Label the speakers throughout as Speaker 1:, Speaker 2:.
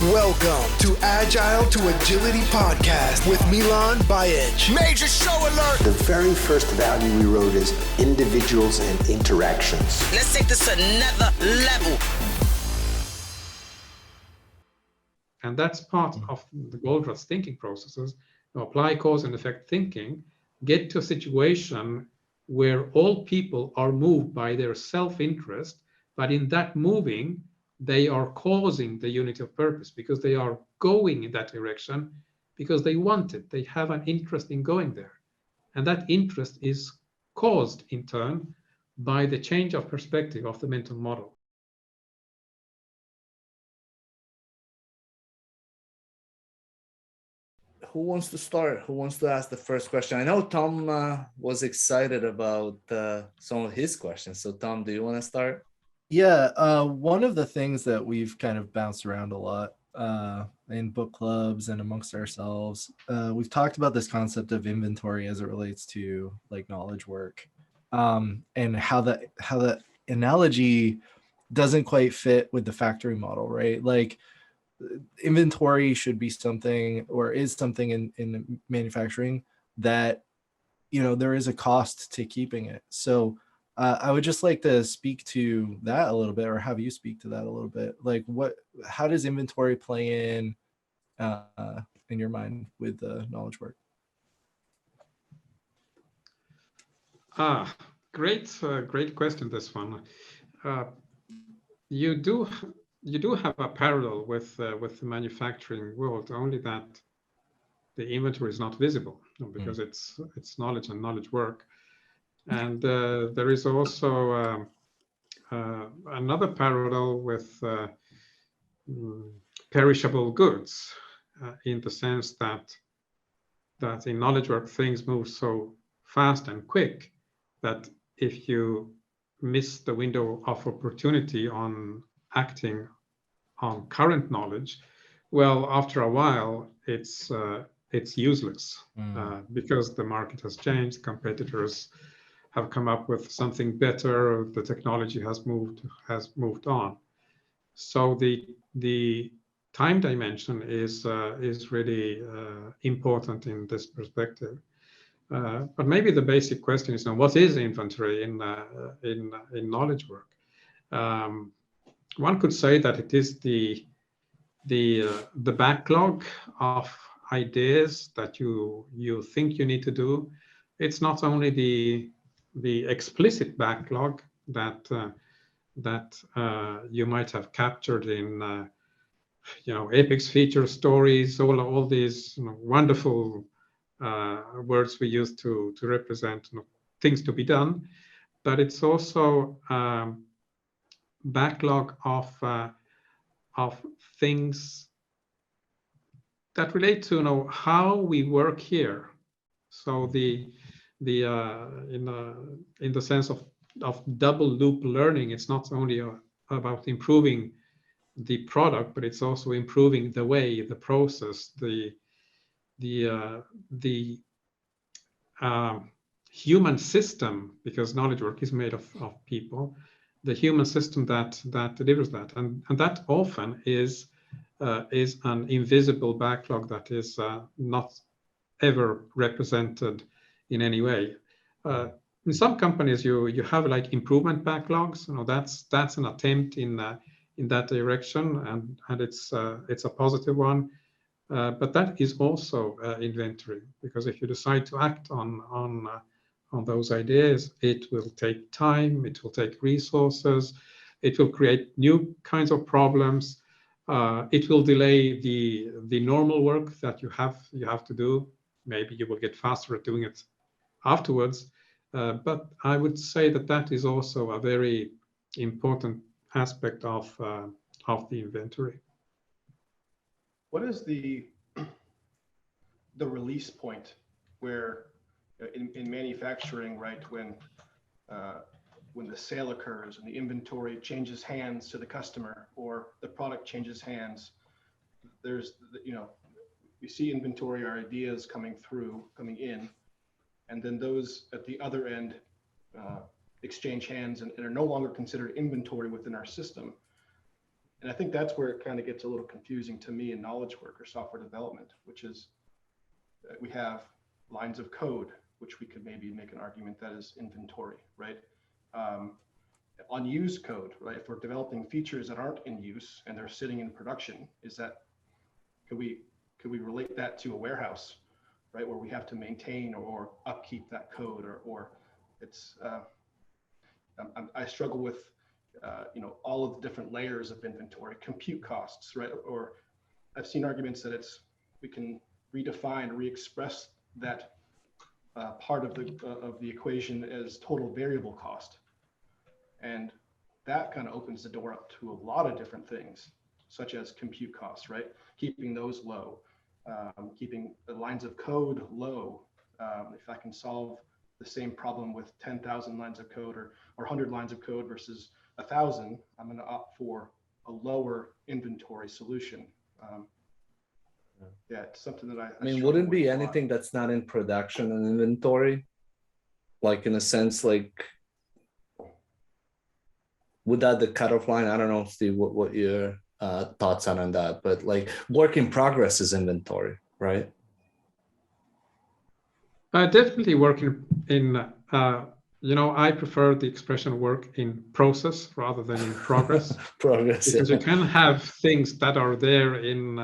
Speaker 1: Welcome to Agile to Agility podcast with Miljan, Bajic.
Speaker 2: Major show alert!
Speaker 3: The very first value we wrote is individuals and interactions.
Speaker 2: Let's take this to another level.
Speaker 4: And that's part of the Goldratt's thinking processes. Apply cause and effect thinking, get to a situation where all people are moved by their self-interest, but in that moving, they are causing the unity of purpose because they are going in that direction because they want it. They have an interest in going there. And that interest is caused in turn by the change of perspective of the mental model.
Speaker 5: Who wants to start? Who wants to ask the first question? I know Tom was excited about some of his questions. So Tom, do you want to start?
Speaker 6: Yeah, one of the things that we've kind of bounced around a lot in book clubs and amongst ourselves, we've talked about this concept of inventory as it relates to like knowledge work, and how that analogy doesn't quite fit with the factory model, right? Like inventory should be something, or is something in manufacturing that, you know, there is a cost to keeping it. So I would just like to speak to that a little bit, or have you speak to that a little bit. Like how does inventory play in your mind with knowledge work?
Speaker 4: Great question, this one. You do have a parallel with the manufacturing world, only that the inventory is not visible because it's knowledge and knowledge work. And there is also another parallel with perishable goods, in the sense that in knowledge work things move so fast and quick that if you miss the window of opportunity on acting on current knowledge, well, after a while it's useless because the market has changed, competitors have come up with something better, the technology has moved on. So the time dimension is really important in this perspective. But maybe the basic question is now, what is inventory in knowledge work? One could say that it is the backlog of ideas that you think you need to do. It's not only the explicit backlog that you might have captured in epics, feature stories, all these wonderful words we use to represent things to be done, but it's also backlog of things that relate to how we work here. So in the sense of double loop learning, it's not only about improving the product, but it's also improving the way, the process, the human system, because knowledge work is made of people, the human system that delivers that, and that often is an invisible backlog that is not ever represented in any way. In some companies, you have like improvement backlogs. That's an attempt in that direction, and it's a positive one. But that is also inventory, because if you decide to act on those ideas, it will take time, it will take resources, it will create new kinds of problems. It will delay the normal work that you have to do. Maybe you will get faster at doing it afterwards. But I would say that is also a very important aspect of the inventory.
Speaker 7: What is the release point where in manufacturing, right, when the sale occurs and the inventory changes hands to the customer, or the product changes hands, there's, we see inventory or ideas coming in, and then those at the other end exchange hands and are no longer considered inventory within our system. And I think that's where it kind of gets a little confusing to me in knowledge work or software development, which is we have lines of code, which we could maybe make an argument that is inventory, right? Unused code, right? If we're developing features that aren't in use and they're sitting in production, could we relate that to a warehouse, right? Where we have to maintain or upkeep that code, or it's, I struggle with, all of the different layers of inventory, compute costs, right? Or I've seen arguments that we can redefine, re-express that part of the equation as total variable cost. And that kind of opens the door up to a lot of different things, such as compute costs, right? Keeping those low, keeping the lines of code low. If I can solve the same problem with 10,000 lines of code or 100 lines of code versus 1,000, I'm going to opt for a lower inventory solution. Yeah, it's something that I
Speaker 5: mean, wouldn't be anything that's not in production and inventory, like in a sense, like, would that the cutoff line? I don't know, Steve, what your thoughts on that, but like work in progress is inventory, right?
Speaker 4: Definitely working in, I prefer the expression work in process rather than in progress.
Speaker 5: Progress,
Speaker 4: because you can have things that are there in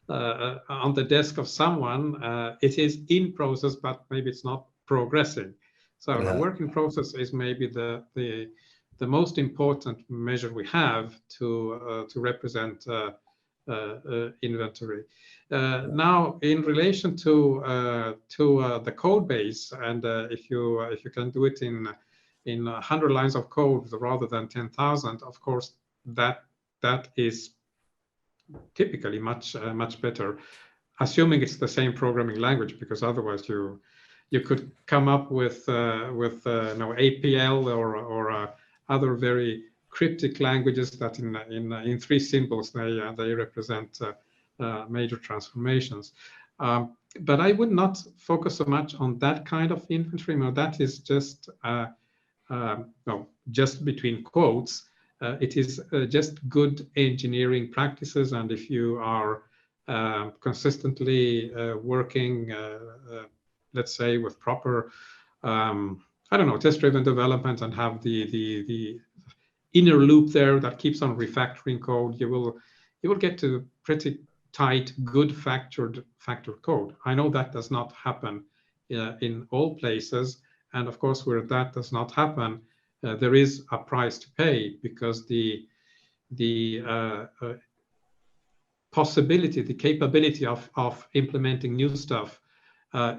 Speaker 4: on the desk of someone. It is in process, but maybe it's not progressing. So a work in process is maybe the most important measure we have to represent inventory. Now, in relation to the code base, and if you can do it in 100 lines of code rather than 10,000, of course that is typically much better, assuming it's the same programming language, because otherwise you could come up with APL or other very cryptic languages that in 3 symbols they represent major transformations. But I would not focus so much on that kind of inventory. No, that is just just between quotes. It is just good engineering practices, and if you are consistently working, let's say, with proper test-driven development, and have the inner loop there that keeps on refactoring code, you will get to pretty tight, good factored code. I know that does not happen in all places, and of course, where that does not happen, there is a price to pay, because the possibility, the capability of implementing new stuff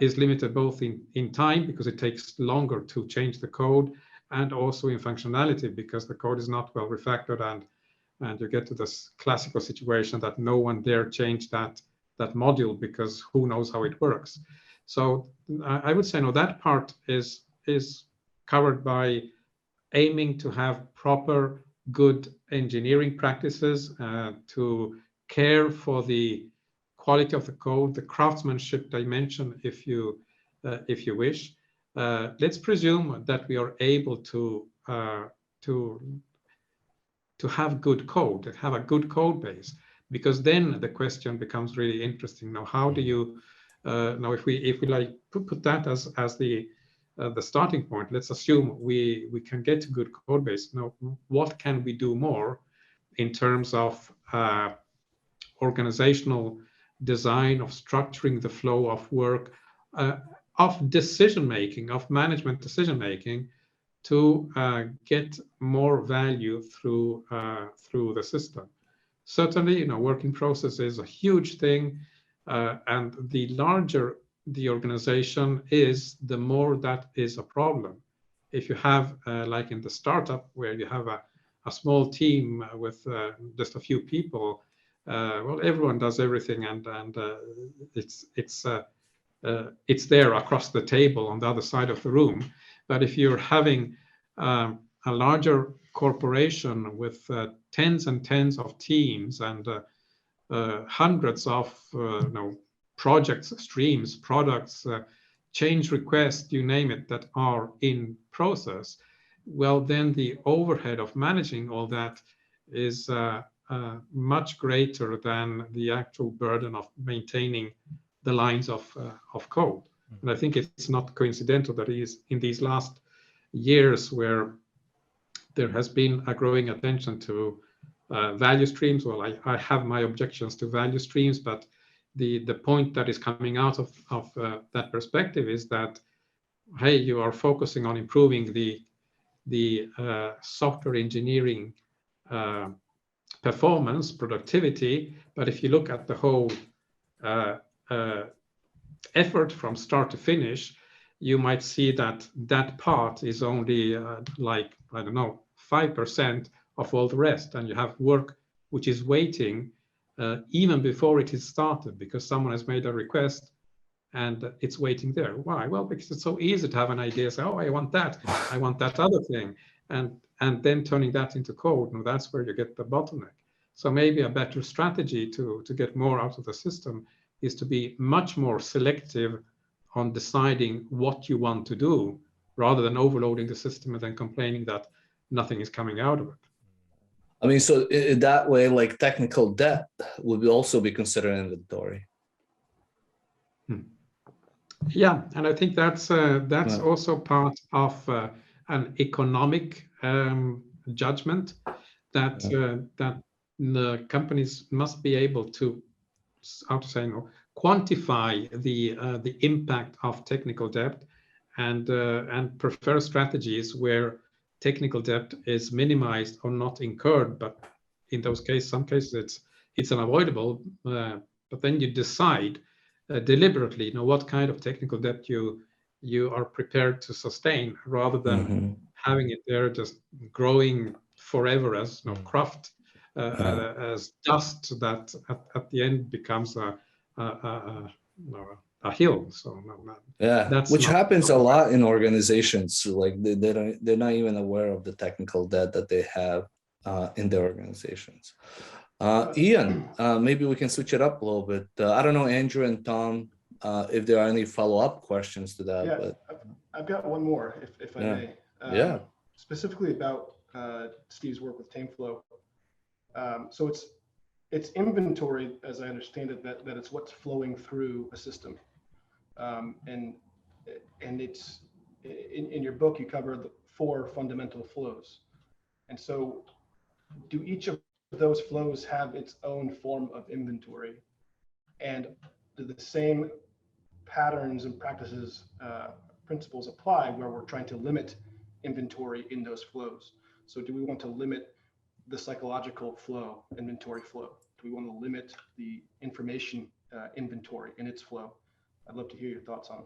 Speaker 4: is limited, both in time, because it takes longer to change the code, and also in functionality, because the code is not well refactored, and you get to this classical situation that no one dare change that module, because who knows how it works. So I would say, no, that part is covered by aiming to have proper, good engineering practices, to care for the quality of the code, the craftsmanship dimension, if you wish. Let's presume that we are able to have good code, have a good code base, because then the question becomes really interesting. Now, how do you now, if we like put that as the starting point, let's assume we can get a good code base. Now, what can we do more in terms of organizational design, of structuring the flow of work, of decision making, of management decision making, to get more value through the system? Certainly, working process is a huge thing, and the larger the organization is, the more that is a problem. If you have, like in the startup, where you have a small team with just a few people, well, everyone does everything, and it's there across the table on the other side of the room. But if you're having a larger corporation with tens and tens of teams, and hundreds of projects, streams, products, change requests, you name it, that are in process, well, then the overhead of managing all that is much greater than the actual burden of maintaining the lines of code. And I think it's not coincidental that it is in these last years where there has been a growing attention to value streams. Well, I have my objections to value streams, but the point that is coming out of that perspective is that, hey, you are focusing on improving the software engineering performance, productivity, but if you look at the whole effort from start to finish, you might see that that part is only like, I don't know, 5% of all the rest, and you have work which is waiting even before it is started because someone has made a request and it's waiting there. Why? Well, because it's so easy to have an idea, say, oh, I want that other thing, and then turning that into code. And that's where you get the bottleneck. So maybe a better strategy to get more out of the system is to be much more selective on deciding what you want to do rather than overloading the system and then complaining that nothing is coming out of it.
Speaker 5: I mean, so in that way, like technical debt would also be considered inventory.
Speaker 4: Yeah, and I think that's also part of an economic judgment that that the companies must be able to, how to say, quantify the impact of technical debt, and prefer strategies where technical debt is minimized or not incurred. But in those cases, some cases it's unavoidable. But then you decide deliberately, what kind of technical debt you are prepared to sustain, rather than having it there just growing forever as craft, as dust that at the end becomes a hill. So
Speaker 5: which happens a lot in organizations. Like they're not even aware of the technical debt that they have in their organizations. Ian, maybe we can switch it up a little bit. I don't know, Andrew and Tom, if there are any follow-up questions to that.
Speaker 7: Yeah,
Speaker 5: but
Speaker 7: I've got one more, if I may. Specifically about Steve's work with TameFlow. So it's inventory, as I understand it, that it's what's flowing through a system. And it's in your book, you cover the 4 fundamental flows. And so do each of those flows have its own form of inventory? And do the same patterns and practices, principles apply where we're trying to limit inventory in those flows? So do we want to limit the psychological flow, inventory flow? Do we want to limit the information inventory in its flow? I'd love to hear your thoughts on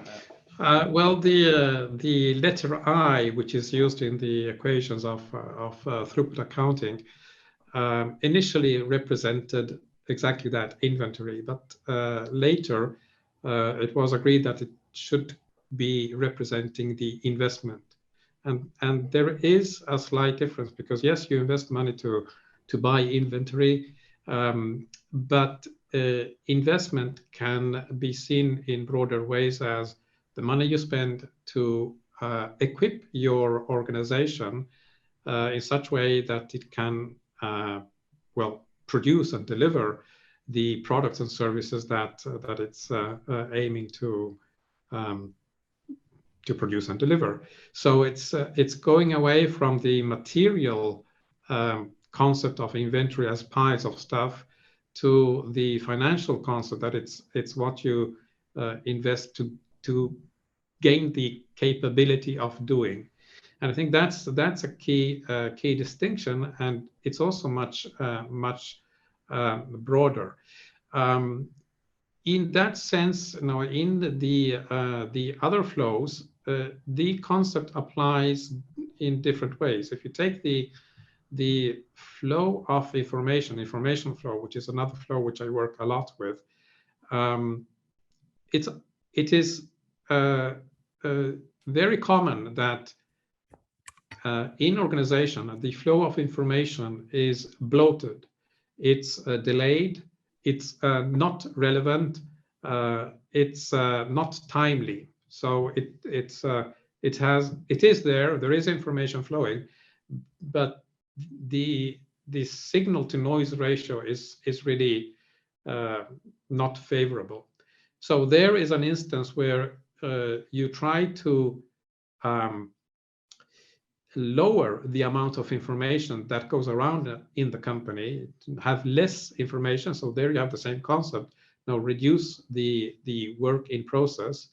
Speaker 7: that.
Speaker 4: Well, the letter I, which is used in the equations of throughput accounting, initially represented exactly that, inventory. But later, it was agreed that it should be representing the investment. And there is a slight difference, because yes, you invest money to buy inventory, but investment can be seen in broader ways as the money you spend to equip your organization in such a way that it can produce and deliver the products and services that it's aiming to produce and deliver. So it's going away from the material concept of inventory as piles of stuff to the financial concept that it's what you invest to gain the capability of doing. And I think that's a key distinction, and it's also much broader. In that sense, now in the other flows, the concept applies in different ways. If you take the flow of information flow, which is another flow which I work a lot with, it is very common that in organization, the flow of information is bloated, it's delayed, it's not relevant, it's not timely. So it is there is information flowing, but the the signal to noise ratio is really not favorable. So there is an instance where you try to lower the amount of information that goes around in the company, have less information. So there you have the same concept. Now reduce the work in process,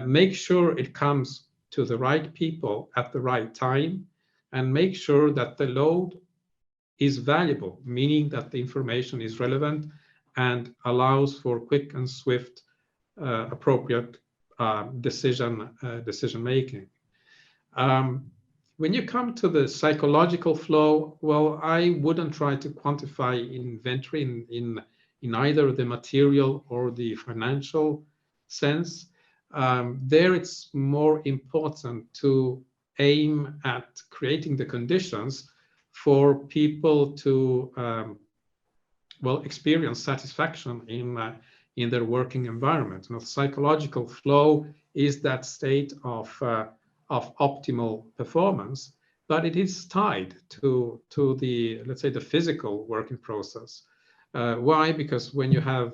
Speaker 4: make sure it comes to the right people at the right time, and make sure that the load is valuable, meaning that the information is relevant and allows for quick and swift, appropriate decision making. When you come to the psychological flow, well, I wouldn't try to quantify inventory in either the material or the financial sense. There it's more important to aim at creating the conditions for people to experience satisfaction in their working environment. You know, psychological flow is that state of optimal performance, but it is tied to the, let's say, the physical working process. Why? Because when you have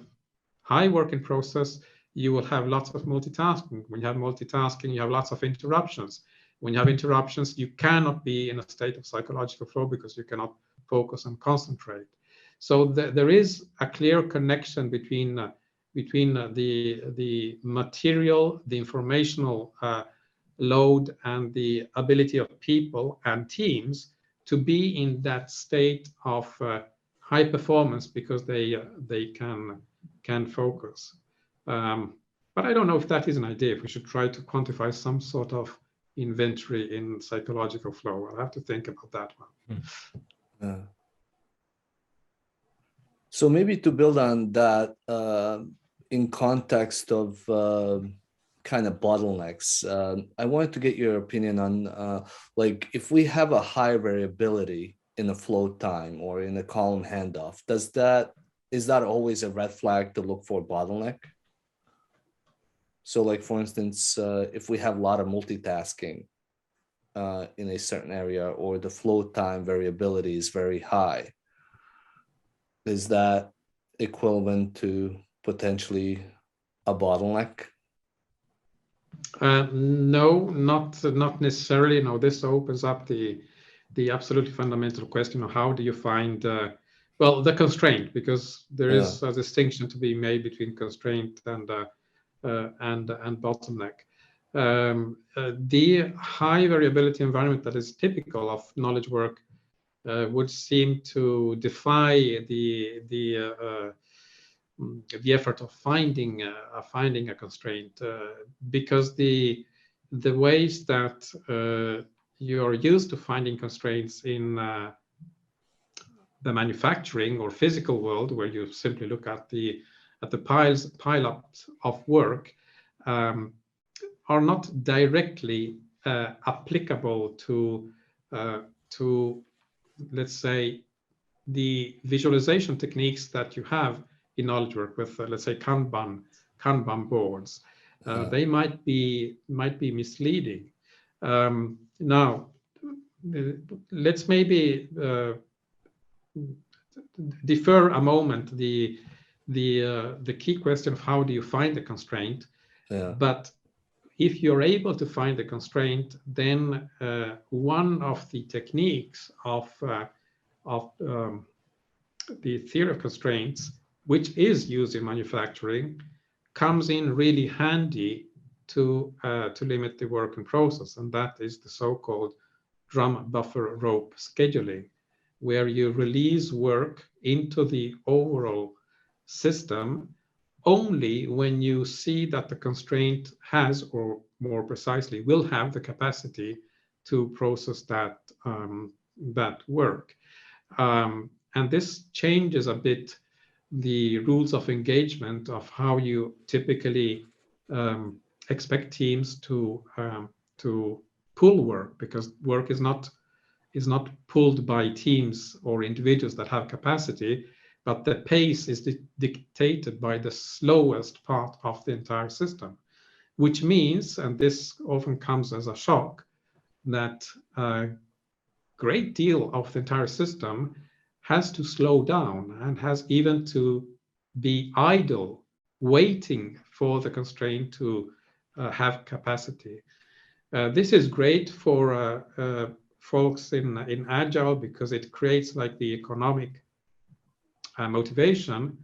Speaker 4: high working process, you will have lots of multitasking. When you have multitasking, you have lots of interruptions. When you have interruptions, you cannot be in a state of psychological flow because you cannot focus and concentrate. So there is a clear connection between the material, the informational load, and the ability of people and teams to be in that state of high performance because they can focus. But I don't know if that is an idea. If we should try to quantify some sort of inventory in psychological flow, I'll have to think about that one.
Speaker 5: So maybe to build on that, in context of kind of bottlenecks, I wanted to get your opinion on like if we have a high variability in a flow time or in a column handoff, is that always a red flag to look for bottleneck? So like, for instance, if we have a lot of multitasking in a certain area, or the flow time variability is very high, is that equivalent to potentially a bottleneck?
Speaker 4: No, not necessarily. No, this opens up the absolutely fundamental question of how do you find the constraint, because there is a distinction to be made between constraint and bottleneck. The high variability environment that is typical of knowledge work would seem to defy the effort of finding a constraint, because the ways that you're used to finding constraints in the manufacturing or physical world, where you simply look at the pile up of work, are not directly applicable to let's say the visualization techniques that you have in knowledge work with let's say Kanban boards. They might be misleading. Now let's maybe defer a moment the key question of how do you find the constraint. But if you're able to find the constraint, then one of the techniques of the theory of constraints, which is used in manufacturing, comes in really handy to limit the work in process, and that is the so-called drum buffer rope scheduling, where you release work into the overall system only when you see that the constraint has, or more precisely, will have the capacity to process that work. And this changes a bit the rules of engagement of how you typically expect teams to pull work, because work is not pulled by teams or individuals that have capacity, but the pace is dictated by the slowest part of the entire system, which means, and this often comes as a shock, that a great deal of the entire system has to slow down and has even to be idle, waiting for the constraint to have capacity. This is great for folks in Agile because it creates like the economic motivation,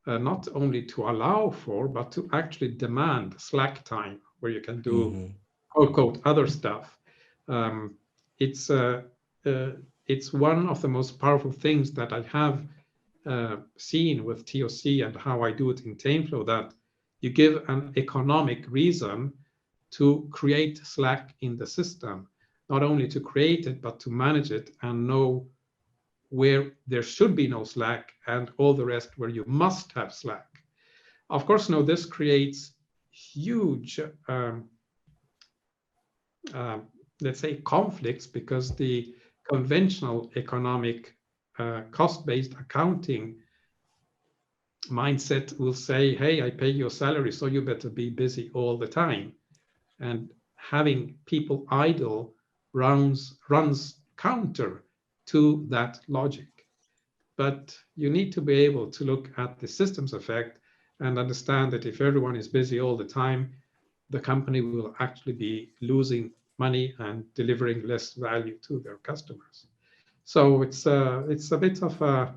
Speaker 4: not only to allow for, but to actually demand slack time where you can do quote unquote other stuff. It's one of the most powerful things that I have seen with TOC and how I do it in TameFlow, that you give an economic reason to create slack in the system, not only to create it, but to manage it and know where there should be no slack and all the rest where you must have slack. Of course, no, this creates huge, let's say, conflicts, because the conventional economic cost-based accounting mindset will say, hey, I pay your salary, so you better be busy all the time. And having people idle runs counter to that logic. But you need to be able to look at the systems effect and understand that if everyone is busy all the time, the company will actually be losing money and delivering less value to their customers. So it's a bit of a,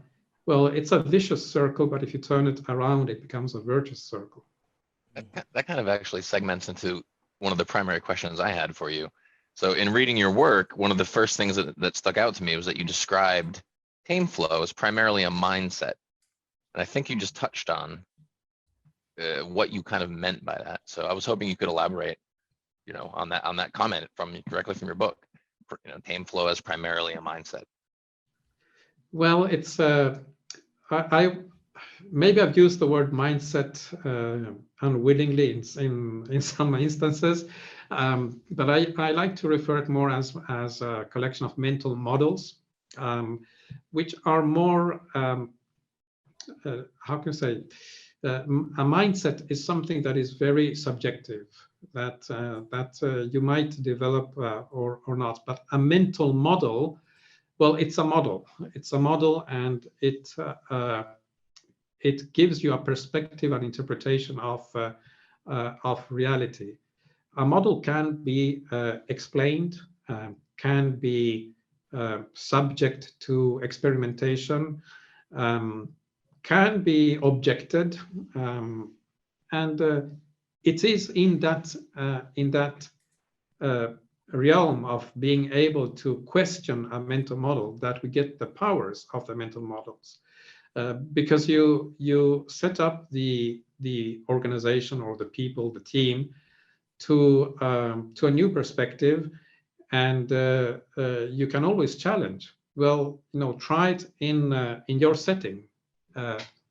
Speaker 4: well, it's a vicious circle, but if you turn it around, it becomes a virtuous circle.
Speaker 8: That kind of actually segments into one of the primary questions I had for you. So in reading your work, one of the first things that stuck out to me was that you described TameFlow as primarily a mindset. And I think you just touched on what you kind of meant by that. So I was hoping you could elaborate, on that comment directly from your book. TameFlow as primarily a mindset.
Speaker 4: Well, it's maybe I've used the word mindset unwillingly in some instances, but I like to refer it more as a collection of mental models, which are more, how can I say, a mindset is something that is very subjective, that you might develop or not, but a mental model, well, it's a model. It's a model, and it gives you a perspective and interpretation of reality. A model can be explained, can be subject to experimentation, can be objected, and it is in that realm of being able to question a mental model that we get the powers of the mental models, because you set up the organization or the people, the team, to a new perspective, and you can always challenge. Well, try it in your setting,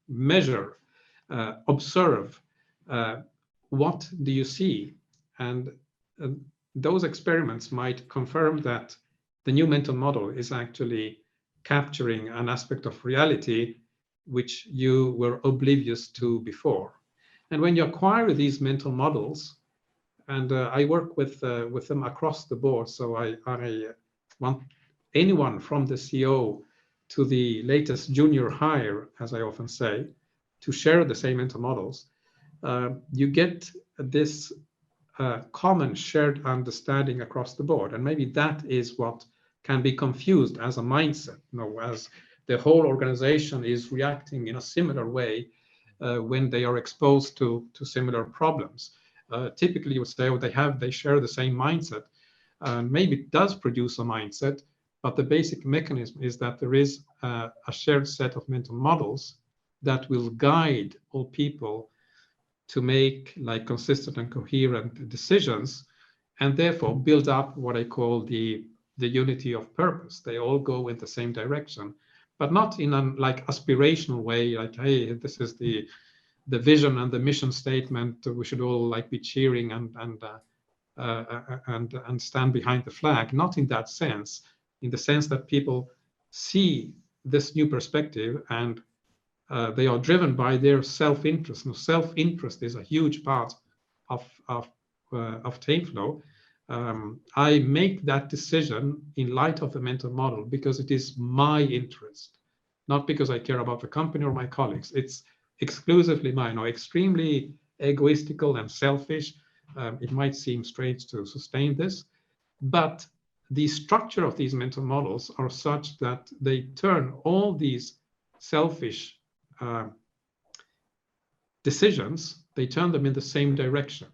Speaker 4: measure, observe. What do you see? And those experiments might confirm that the new mental model is actually capturing an aspect of reality which you were oblivious to before. And when you acquire these mental models, and I work with them across the board, so I want anyone from the CEO to the latest junior hire, as I often say, to share the same mental models, you get this common shared understanding across the board. And maybe that is what can be confused as a mindset, as the whole organization is reacting in a similar way when they are exposed to similar problems. Typically, you would say, they share the same mindset, and maybe it does produce a mindset, but the basic mechanism is that there is a shared set of mental models that will guide all people to make consistent and coherent decisions, and therefore build up what I call the unity of purpose. They all go in the same direction, but not in an aspirational way, hey, this is the vision and the mission statement. We should all be cheering and stand behind the flag. Not in that sense, in the sense that people see this new perspective and they are driven by their self-interest. Now, self-interest is a huge part of TameFlow. I make that decision in light of the mental model because it is my interest, not because I care about the company or my colleagues. It's exclusively mine, or extremely egoistical and selfish. It might seem strange to sustain this, but the structure of these mental models are such that they turn all these selfish decisions, they turn them in the same direction.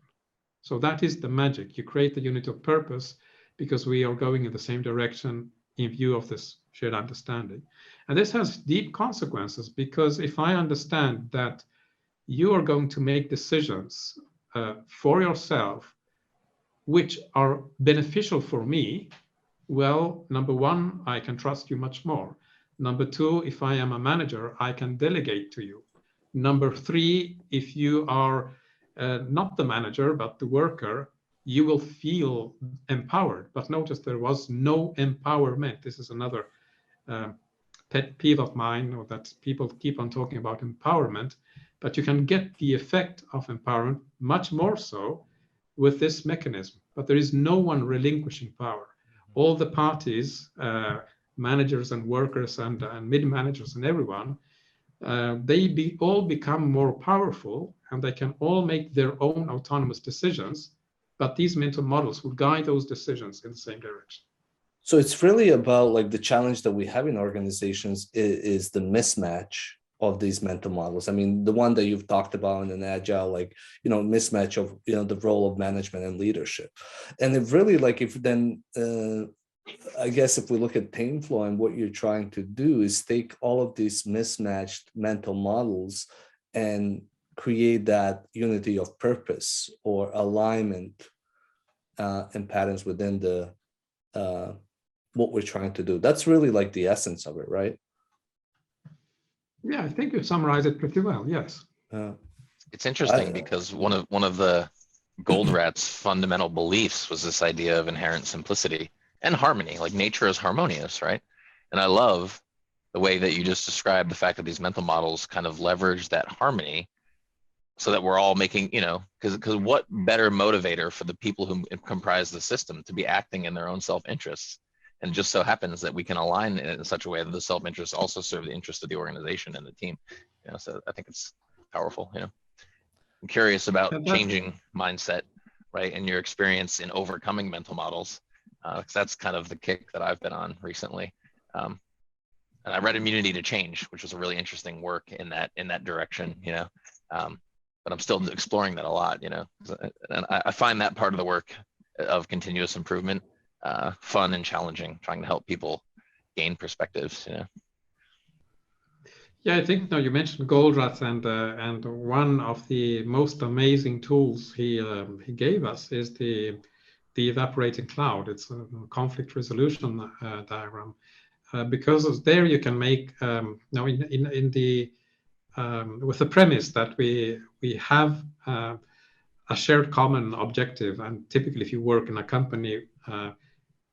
Speaker 4: So that is the magic. You create the unit of purpose because we are going in the same direction in view of this shared understanding. And this has deep consequences, because if I understand that you are going to make decisions for yourself which are beneficial for me, well, number one, I can trust you much more. Number two, if I am a manager, I can delegate to you. Number three, if you are not the manager, but the worker, you will feel empowered. But notice there was no empowerment. This is another pet peeve of mine, or that people keep on talking about empowerment, but you can get the effect of empowerment much more so with this mechanism. But there is no one relinquishing power. All the parties, managers and workers and mid-managers and everyone, they all become more powerful, and they can all make their own autonomous decisions, but these mental models will guide those decisions in the same direction.
Speaker 5: So it's really about, like, the challenge that we have in organizations is the mismatch of these mental models. I mean, the one that you've talked about in an Agile, like, mismatch of, the role of management and leadership. And it really, like, if then, I guess if we look at TameFlow, and what you're trying to do is take all of these mismatched mental models and create that unity of purpose or alignment and patterns within the what we're trying to do. That's really like the essence of it, right?
Speaker 4: Yeah, I think you summarized it pretty well. Yes.
Speaker 8: It's interesting because one of the Goldrat's fundamental beliefs was this idea of inherent simplicity and harmony, like nature is harmonious, right? And I love the way that you just described the fact that these mental models kind of leverage that harmony, so that we're all making, because what better motivator for the people who comprise the system to be acting in their own self-interests? And it just so happens that we can align it in such a way that the self-interests also serve the interest of the organization and the team. So I think it's powerful. I'm curious about changing mindset, right? And your experience in overcoming mental models, because that's kind of the kick that I've been on recently. And I read Immunity to Change, which was a really interesting work in that direction. But I'm still exploring that a lot. And I find that part of the work of continuous improvement fun and challenging, trying to help people gain perspectives.
Speaker 4: Yeah, I think you mentioned Goldratt, and one of the most amazing tools he gave us is the evaporating cloud. It's a conflict resolution diagram, because there you can make in the with the premise that we have a shared common objective, and typically if you work in a company,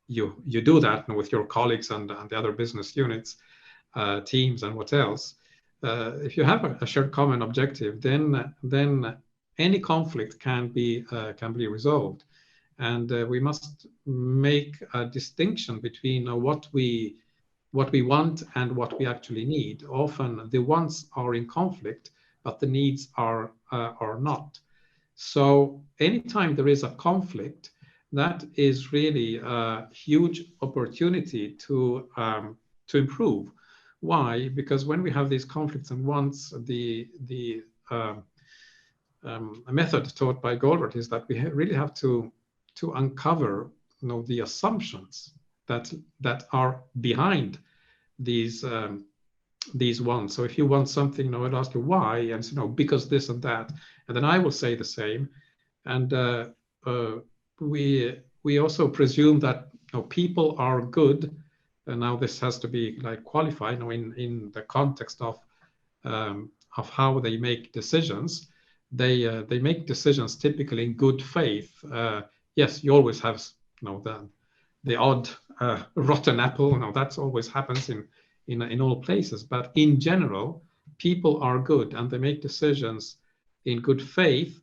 Speaker 4: you do that with your colleagues and the other business units, teams, and what else. If you have a shared common objective, then any conflict can be resolved, and we must make a distinction between what we want and what we actually need. Often the wants are in conflict, but the needs are not. So anytime there is a conflict, that is really a huge opportunity to improve. Why? Because when we have these conflicts and wants, a method taught by Goldrat is that we really have to uncover the assumptions that are behind these wants. So if you want something, I'd ask you why, and because this and that, and then I will say the same. And we also presume that people are good, and now this has to be qualified in the context of how they make decisions. They make decisions typically in good faith. Yes, you always have the odd rotten apple. That always happens in all places. But in general, people are good and they make decisions in good faith.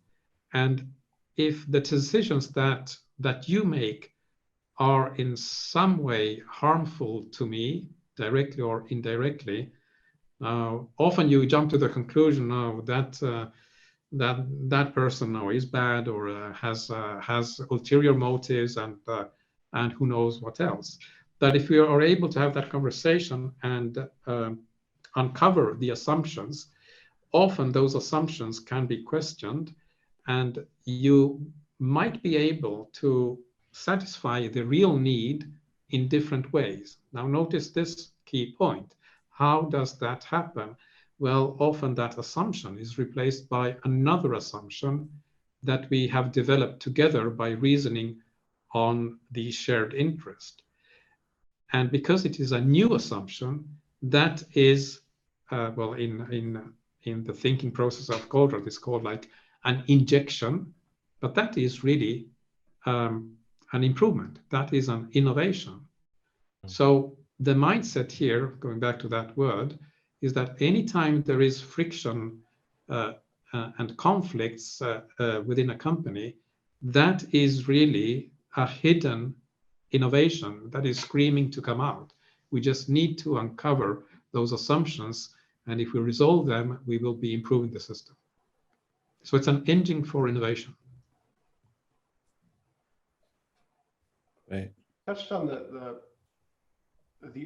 Speaker 4: And if the decisions that you make are in some way harmful to me, directly or indirectly, Often you jump to the conclusion, no, that person now is bad or has ulterior motives and who knows what else. That if we are able to have that conversation and uncover the assumptions, often those assumptions can be questioned, and you might be able to satisfy the real need in different ways. Now notice this key point. How does that happen? Well, often that assumption is replaced by another assumption that we have developed together by reasoning on the shared interest. And because it is a new assumption, that is, well, in the thinking process of Goldratt, it's called like an injection, but that is really an improvement. That is an innovation. So the mindset here, going back to that word, is that anytime there is friction and conflicts within a company, that is really a hidden innovation that is screaming to come out. We just need to uncover those assumptions, and if we resolve them, we will be improving the system. So it's an engine for innovation.
Speaker 5: Right.
Speaker 7: Touched on the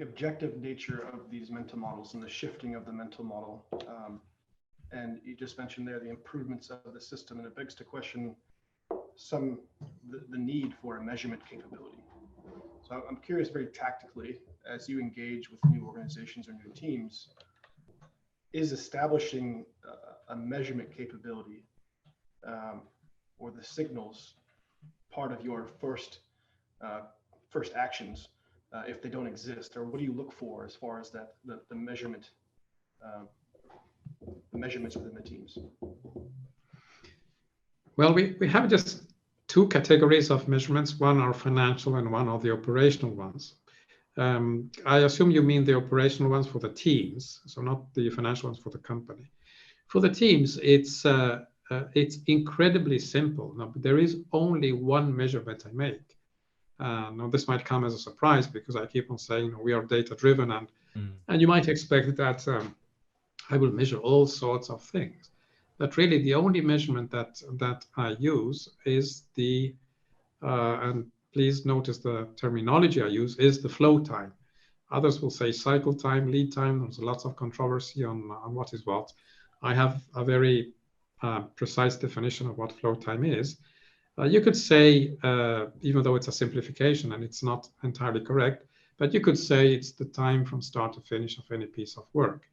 Speaker 7: objective nature of these mental models and the shifting of the mental model. And you just mentioned there the improvements of the system, and it begs to question the need for a measurement capability. So I'm curious, very tactically, as you engage with new organizations or new teams, is establishing a measurement capability or the signals part of your first actions if they don't exist, or what do you look for as far as that the measurement, the measurements within the teams?
Speaker 4: Well, we have just two categories of measurements. One are financial and one are the operational ones. I assume you mean the operational ones for the teams, so not the financial ones for the company. For the teams, it's incredibly simple. Now, there is only one measurement I make. Now, this might come as a surprise because I keep on saying we are data-driven, and you might expect that I will measure all sorts of things. But really, the only measurement that I use is the, and please notice the terminology I use, is the flow time. Others will say cycle time, lead time. There's lots of controversy on what is what. I have a very precise definition of what flow time is. You could say, even though it's a simplification and it's not entirely correct, but you could say it's the time from start to finish of any piece of work.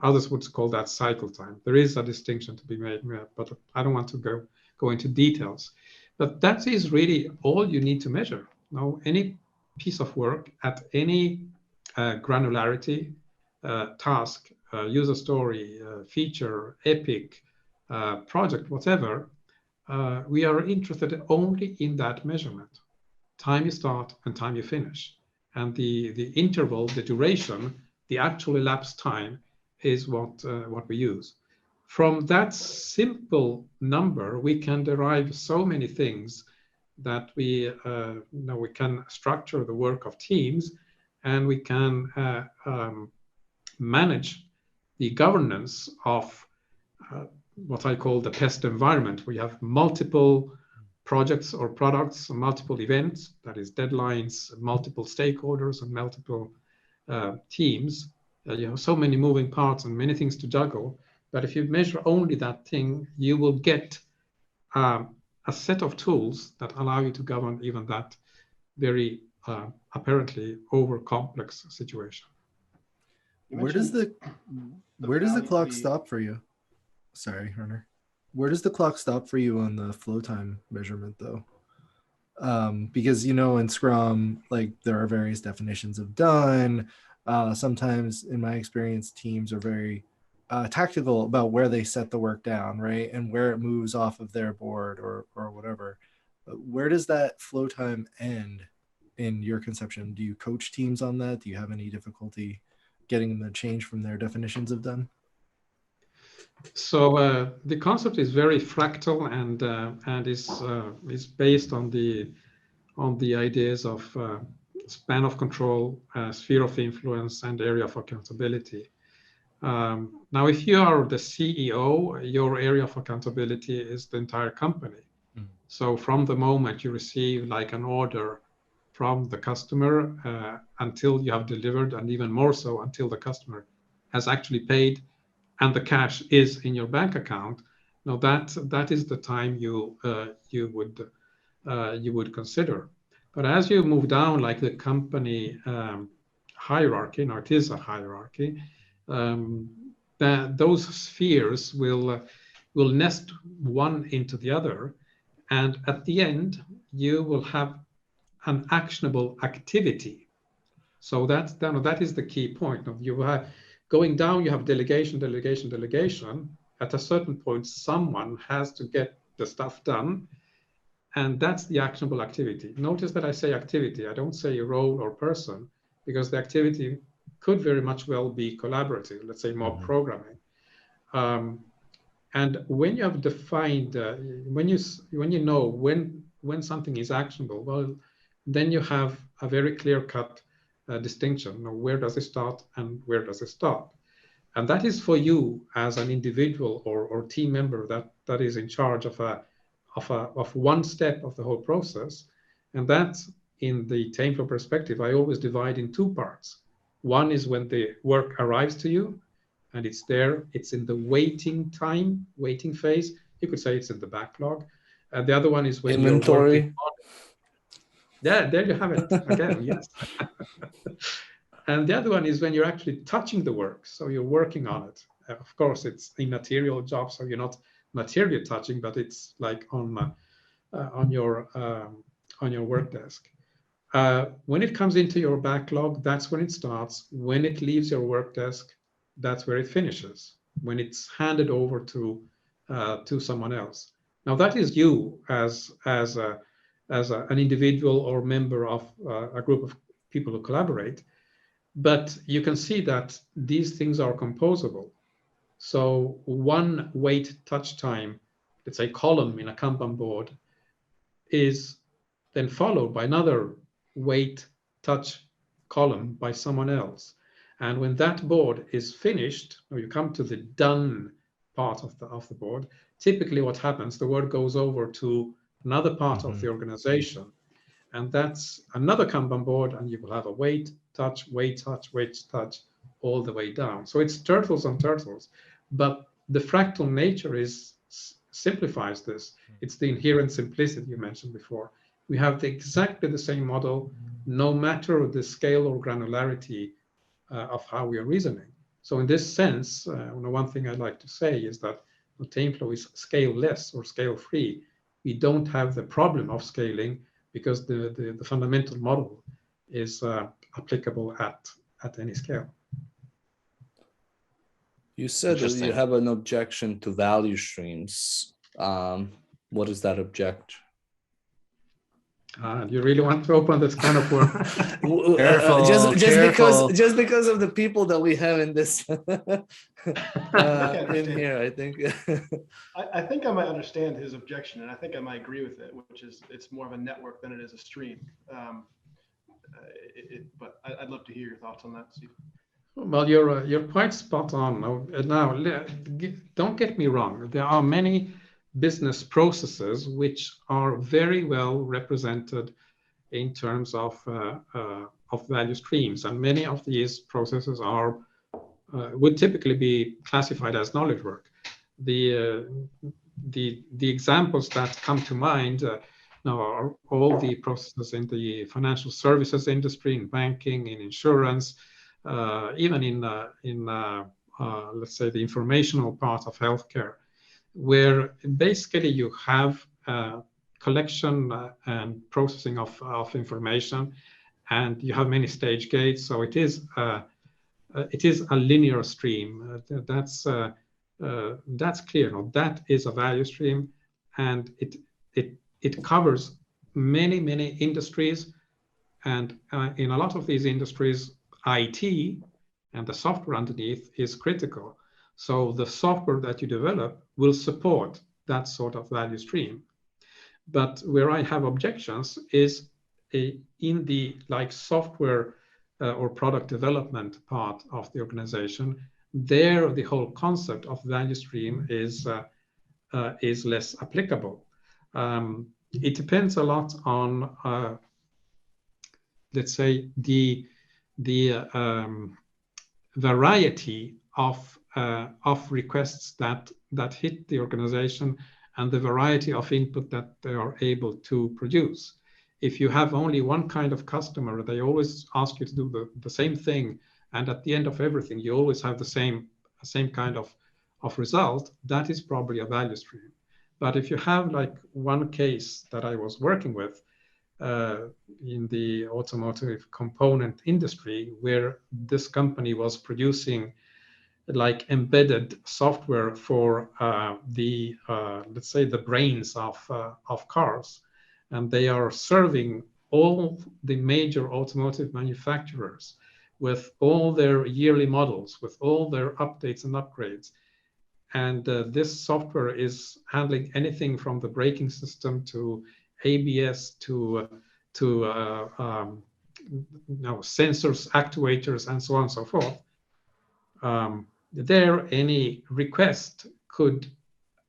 Speaker 4: Others would call that cycle time. There is a distinction to be made, but I don't want to go into details. But that is really all you need to measure. Now, any piece of work at any granularity, task, user story, feature, epic, project, whatever, we are interested only in that measurement. Time you start and time you finish. And the interval, the duration, the actual elapsed time is what we use. From that simple number, we can derive so many things that we can structure the work of teams, and we can manage the governance of what I call the pest environment. We have multiple projects or products, multiple events, that is deadlines, multiple stakeholders and multiple teams. You have so many moving parts and many things to juggle, but if you measure only that thing, you will get a set of tools that allow you to govern even that very apparently over complex situation.
Speaker 6: Where does the clock stop for you? Sorry, Harner. Where does the clock stop for you on the flow time measurement, though? Because, in Scrum, like, there are various definitions of done. Sometimes, in my experience, teams are very tactical about where they set the work down, right? And where it moves off of their board or whatever. But where does that flow time end in your conception? Do you coach teams on that? Do you have any difficulty getting them to change from their definitions of done?
Speaker 4: So the concept is very fractal and is based on the ideas of span of control, sphere of influence, and area of accountability. Now, if you are the CEO, your area of accountability is the entire company. So from the moment you receive like an order from the customer until you have delivered, and even more so until the customer has actually paid and the cash is in your bank account, now that is the time you would consider. But as you move down, like the company hierarchy, now it is a hierarchy, those spheres will nest one into the other, and at the end you will have an actionable activity. So that is the key point. You have going down, you have delegation, delegation, delegation. At a certain point, someone has to get the stuff done, and that's the actionable activity. Notice that I say activity, I don't say role or person, because the activity could very much well be collaborative, let's say mob programming. And when you have defined, when you know when something is actionable, well, then you have a very clear-cut distinction. Now, where does it start and where does it stop? And that is for you as an individual or team member that is in charge of one step of the whole process. And that's in the TameFlow perspective, I always divide in two parts. One is when the work arrives to you, and it's there, it's in the waiting phase. You could say it's in the backlog. And the other one is when
Speaker 5: inventory.
Speaker 4: You're working on it. Yeah, there you have it again, yes. And the other one is when you're actually touching the work. So you're working on it. Of course, it's a material job, so you're not material touching, but it's like on your work desk. When it comes into your backlog, that's when it starts. When it leaves your work desk, that's where it finishes. When it's handed over to someone else. Now that is you as an individual or member of a group of people who collaborate. But you can see that these things are composable. So one wait touch time, let's say column in a Kanban board, is then followed by another wait touch column by someone else. And when that board is finished, or you come to the done part of the board, typically what happens, the word goes over to another part of the organization. And that's another Kanban board, and you will have a wait, touch, all the way down. So it's turtles on turtles, but the fractal nature simplifies this. It's the inherent simplicity you mentioned before. We have exactly the same model, no matter the scale or granularity of how we are reasoning. So in this sense, one thing I'd like to say is that TameFlow is scale-less or scale-free. We don't have the problem of scaling because the fundamental model is applicable at any scale.
Speaker 5: You said that you have an objection to value streams. What is that objection?
Speaker 4: You really want to open this kind of work?
Speaker 5: Just because of the people that we have in this in here, I think.
Speaker 7: I think I might understand his objection, and I think I might agree with it, which is it's more of a network than it is a stream. But I'd love to hear your thoughts on that, Steve.
Speaker 4: Well, you're quite spot on. Now, don't get me wrong. There are many business processes which are very well represented in terms of value streams, and many of these processes would typically be classified as knowledge work. The examples that come to mind now are all the processes in the financial services industry, in banking, in insurance, even in let's say the informational part of healthcare, where basically you have collection and processing of information, and you have many stage gates. So it is a linear stream. That's clear. Now, that is a value stream, and it covers many industries, and in a lot of these industries, IT and the software underneath is critical. So the software that you develop will support that sort of value stream. But where I have objections is in the software or product development part of the organization, there the whole concept of value stream is less applicable. It depends a lot on, let's say, the variety of requests that hit the organization and the variety of input that they are able to produce. If you have only one kind of customer, they always ask you to do the same thing, and at the end of everything, you always have the same kind of result, that is probably a value stream. But if you have like one case that I was working with in the automotive component industry, where this company was producing like embedded software for let's say the brains of cars, and they are serving all the major automotive manufacturers with all their yearly models, with all their updates and upgrades. And this software is handling anything from the braking system to ABS to sensors, actuators, and so on and so forth. There, any request could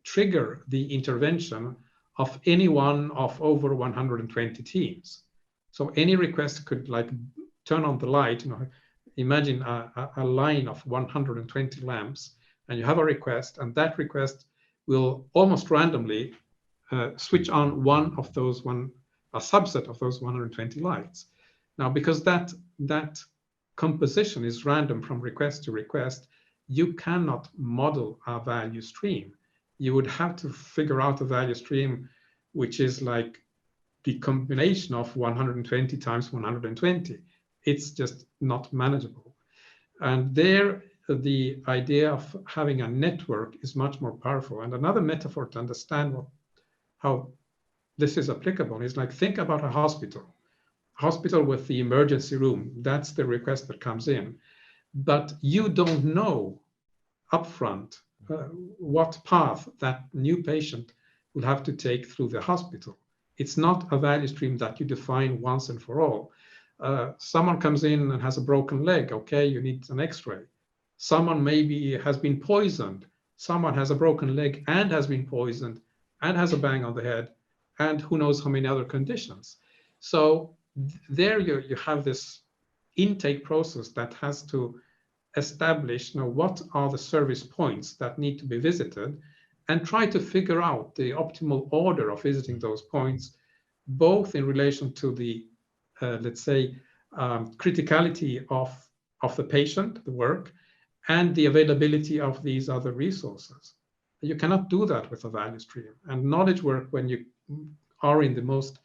Speaker 4: trigger the intervention of any one of over 120 teams. So any request could like turn on the light. Imagine a line of 120 lamps, and you have a request, and that request will almost randomly switch on a subset of those 120 lights. Now, because that composition is random from request to request, you cannot model a value stream. You would have to figure out a value stream which is like the combination of 120 times 120. It's just not manageable. And there, the idea of having a network is much more powerful. And another metaphor to understand how this is applicable is like, think about a hospital with the emergency room. That's the request that comes in. But you don't know upfront what path that new patient will have to take through the hospital. It's not a value stream that you define once and for all. Someone comes in and has a broken leg. Okay, you need an X-ray. Someone maybe has been poisoned. Someone has a broken leg and has been poisoned and has a bang on the head, and who knows how many other conditions. So there you have this intake process that has to establish what are the service points that need to be visited, and try to figure out the optimal order of visiting those points, both in relation to the, let's say, criticality of the patient, the work, and the availability of these other resources. You cannot do that with a value stream. And knowledge work, when you are in the most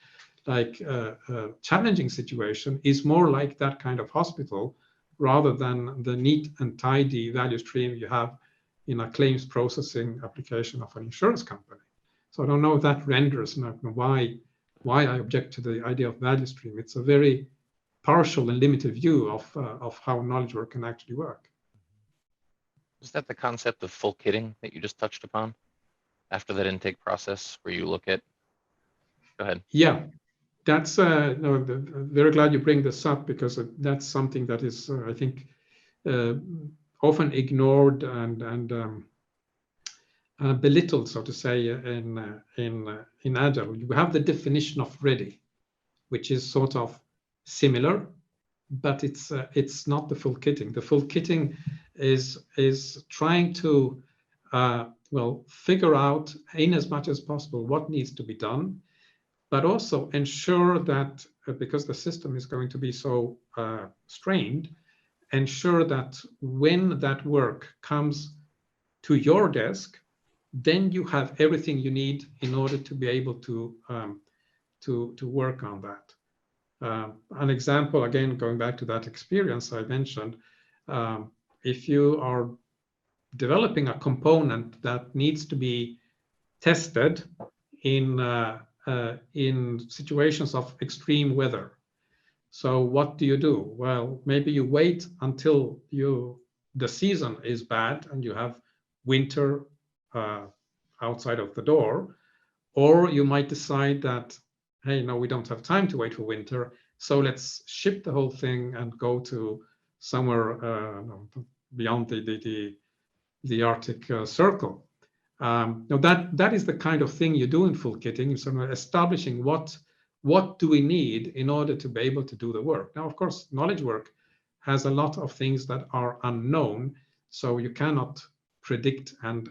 Speaker 4: challenging situation, is more like that kind of hospital rather than the neat and tidy value stream you have in a claims processing application of an insurance company. So I don't know if that renders why I object to the idea of value stream. It's a very partial and limited view of how knowledge work can actually work.
Speaker 8: Is that the concept of full kitting that you just touched upon after that intake process where you look at? Go ahead.
Speaker 4: Yeah, that's very glad you bring this up, because that's something that is, I think, often ignored and belittled, so to say, in Agile. You have the definition of ready, which is sort of similar, but it's not the full kitting. The full kitting is trying to figure out in as much as possible what needs to be done, but also ensure that because the system is going to be so strained, ensure that when that work comes to your desk, then you have everything you need in order to be able to work on that. An example, again, going back to that experience I mentioned, if you are developing a component that needs to be tested in situations of extreme weather. So what do? Well, maybe you wait until the season is bad and you have winter outside of the door, or you might decide that, hey, no, we don't have time to wait for winter, so let's ship the whole thing and go to somewhere beyond the Arctic Circle. Now that is the kind of thing you do in full kitting, sort of establishing what do we need in order to be able to do the work. Now, of course, knowledge work has a lot of things that are unknown, so you cannot predict and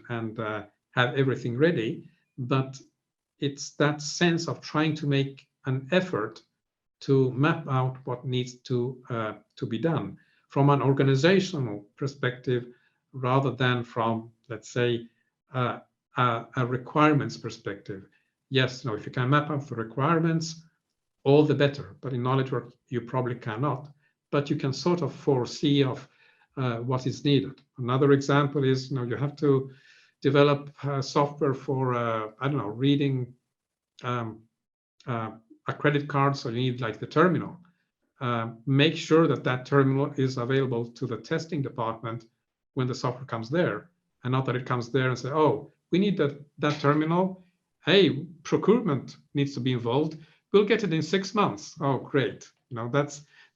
Speaker 4: have everything ready, but it's that sense of trying to make an effort to map out what needs to be done from an organizational perspective, rather than from, let's say, a requirements perspective. Yes, no, if you can map out the requirements, all the better. But in knowledge work, you probably cannot. But you can sort of foresee of what is needed. Another example is, you have to develop software for, I don't know, reading a credit card, so you need like the terminal. Make sure that terminal is available to the testing department when the software comes there, and not that it comes there and say, oh, we need that terminal. Hey, procurement needs to be involved. We'll get it in 6 months. Oh, great.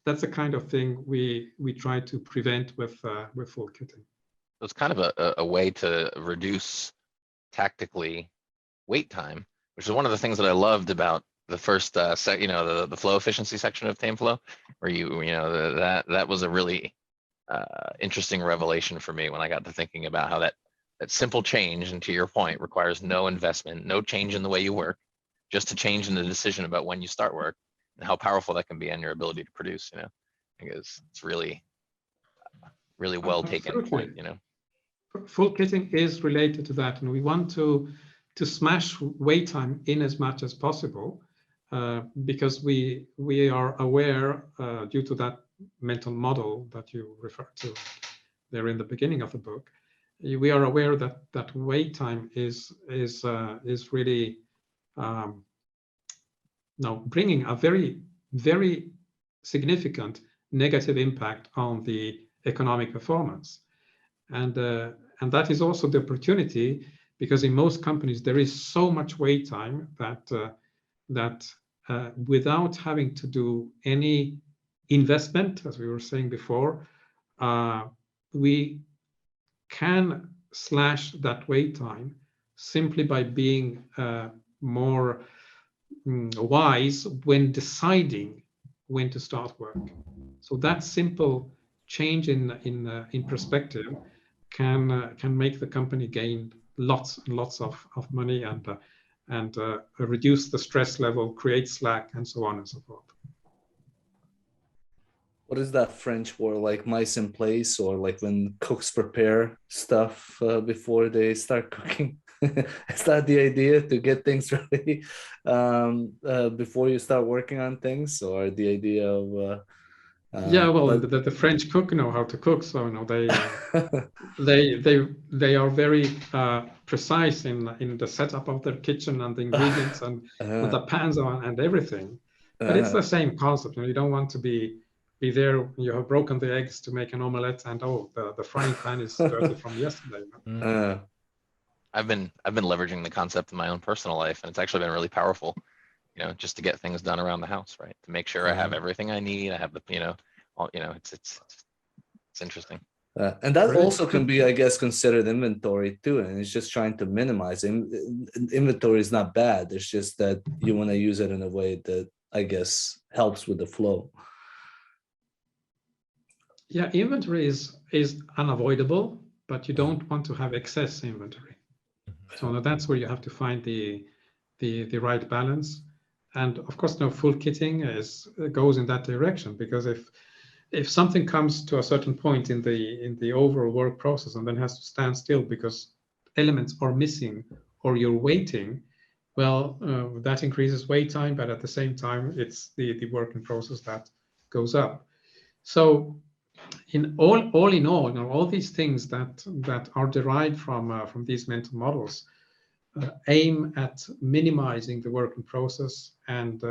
Speaker 4: That's the kind of thing we try to prevent with full kitting.
Speaker 8: It's kind of a way to reduce tactically wait time, which is one of the things that I loved about the first the flow efficiency section of TameFlow, where that was a really interesting revelation for me when I got to thinking about how that simple change, and to your point, requires no investment, no change in the way you work, just a change in the decision about when you start work, and how powerful that can be on your ability to produce. I think it's really well taken point.
Speaker 4: Full kitting is related to that, and we want to smash wait time in as much as possible, because we are aware, due to that mental model that you referred to there in the beginning of the book, we are aware that wait time is really bringing a very, very significant negative impact on the economic performance. And that is also the opportunity, because in most companies there is so much wait time that without having to do any investment, as we were saying before, we can slash that wait time simply by being more wise when deciding when to start work. So that simple change in perspective can make the company gain lots and lots of money, and reduce the stress level, create slack, and so on and so forth.
Speaker 5: What is that French word, like mise en place, or like when cooks prepare stuff before they start cooking? Is that the idea, to get things ready before you start working on things, or the idea of
Speaker 4: the French cook know how to cook, so they are very precise in the setup of their kitchen and the ingredients and with the pans on and everything. But it's the same concept. You don't want to be there when you have broken the eggs to make an omelette, and the frying pan is dirty from yesterday.
Speaker 8: I've been leveraging the concept in my own personal life, and it's actually been really powerful, just to get things done around the house, right? To make sure I have everything I need. I have the, it's interesting.
Speaker 5: And that also can be, I guess, considered inventory too. And it's just trying to minimize. Inventory is not bad. It's just that you want to use it in a way that, I guess, helps with the flow.
Speaker 4: Yeah, inventory is unavoidable, but you don't want to have excess inventory. So that's where you have to find the right balance. And of course, full kitting goes in that direction, because if something comes to a certain point in the overall work process and then has to stand still because elements are missing or you're waiting, well, that increases wait time, but at the same time, it's the working process that goes up. So all in all these things that are derived from these mental models aim at minimizing the working process and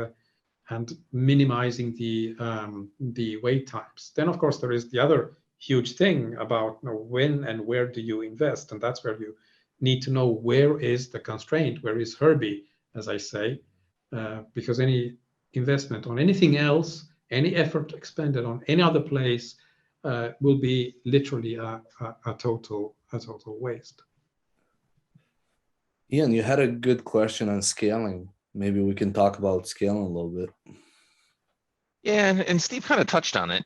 Speaker 4: minimizing the wait times. Then, of course, there is the other huge thing about when and where do you invest, and that's where you need to know where is the constraint, where is Herbie, as I say, because any investment on anything else, any effort expended on any other place will be literally a total waste.
Speaker 5: Ian, you had a good question on scaling. Maybe we can talk about scaling a little bit.
Speaker 8: Yeah, and Steve kind of touched on it,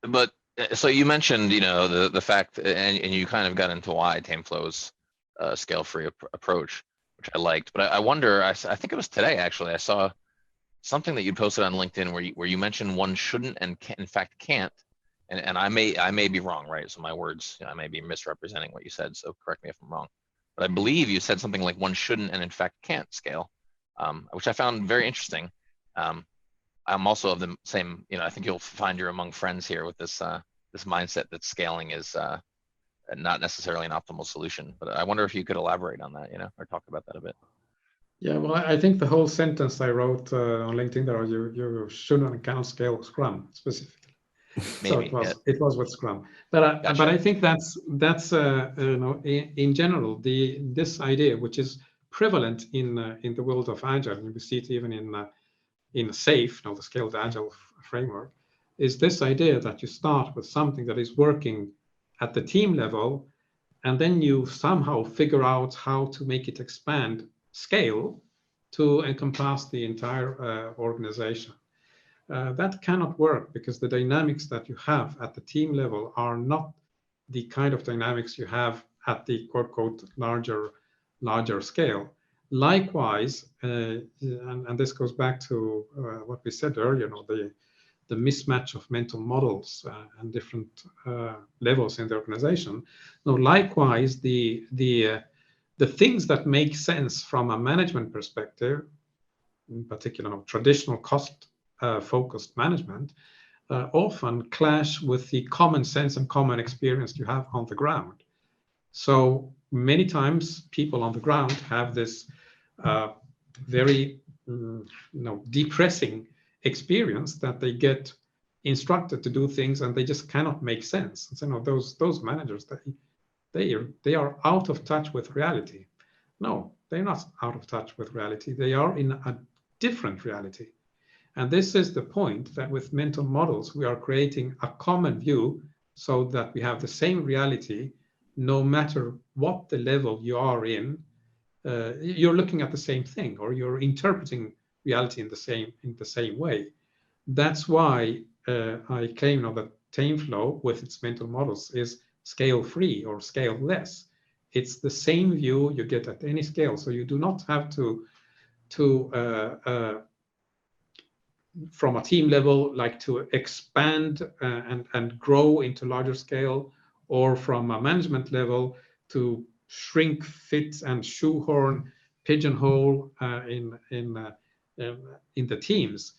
Speaker 8: but so you mentioned, the fact, and you kind of got into why TameFlow's scale-free approach, which I liked. But I wonder, I think it was today actually, I saw something that you posted on LinkedIn where you mentioned one shouldn't and can, in fact can't, and I may be wrong, right? So my words, I may be misrepresenting what you said, so correct me if I'm wrong. But I believe you said something like one shouldn't and in fact can't scale, which I found very interesting. I'm also of the same, I think you'll find you're among friends here with this this mindset that scaling is not necessarily an optimal solution. But I wonder if you could elaborate on that, or talk about that a bit.
Speaker 4: Yeah, well, I think the whole sentence I wrote on LinkedIn there, you shouldn't and cannot scale Scrum specifically.
Speaker 8: Maybe,
Speaker 4: so it was with Scrum, but
Speaker 8: Gotcha.
Speaker 4: I think that's in general this idea, which is prevalent in the world of Agile, and we see it even in SAFe, the Scaled Agile framework, is this idea that you start with something that is working at the team level, and then you somehow figure out how to make it scale to encompass the entire organization. That cannot work because the dynamics that you have at the team level are not the kind of dynamics you have at the quote larger scale. Likewise, and this goes back to what we said earlier, the mismatch of mental models and different levels in the organization. Now, likewise, the things that make sense from a management perspective, in particular, traditional cost focused management, often clash with the common sense and common experience you have on the ground. So many times people on the ground have this very depressing experience that they get instructed to do things and they just cannot make sense. And so those managers, they are out of touch with reality. No, they're not out of touch with reality. They are in a different reality. And this is the point, that with mental models, we are creating a common view so that we have the same reality, no matter what the level you are in. You're looking at the same thing, or you're interpreting reality in the same way. That's why I claim that TameFlow, with its mental models, is scale-free or scale-less. It's the same view you get at any scale, so you do not have to from a team level, like to expand and grow into larger scale, or from a management level to shrink, fit, and shoehorn, pigeonhole in the teams.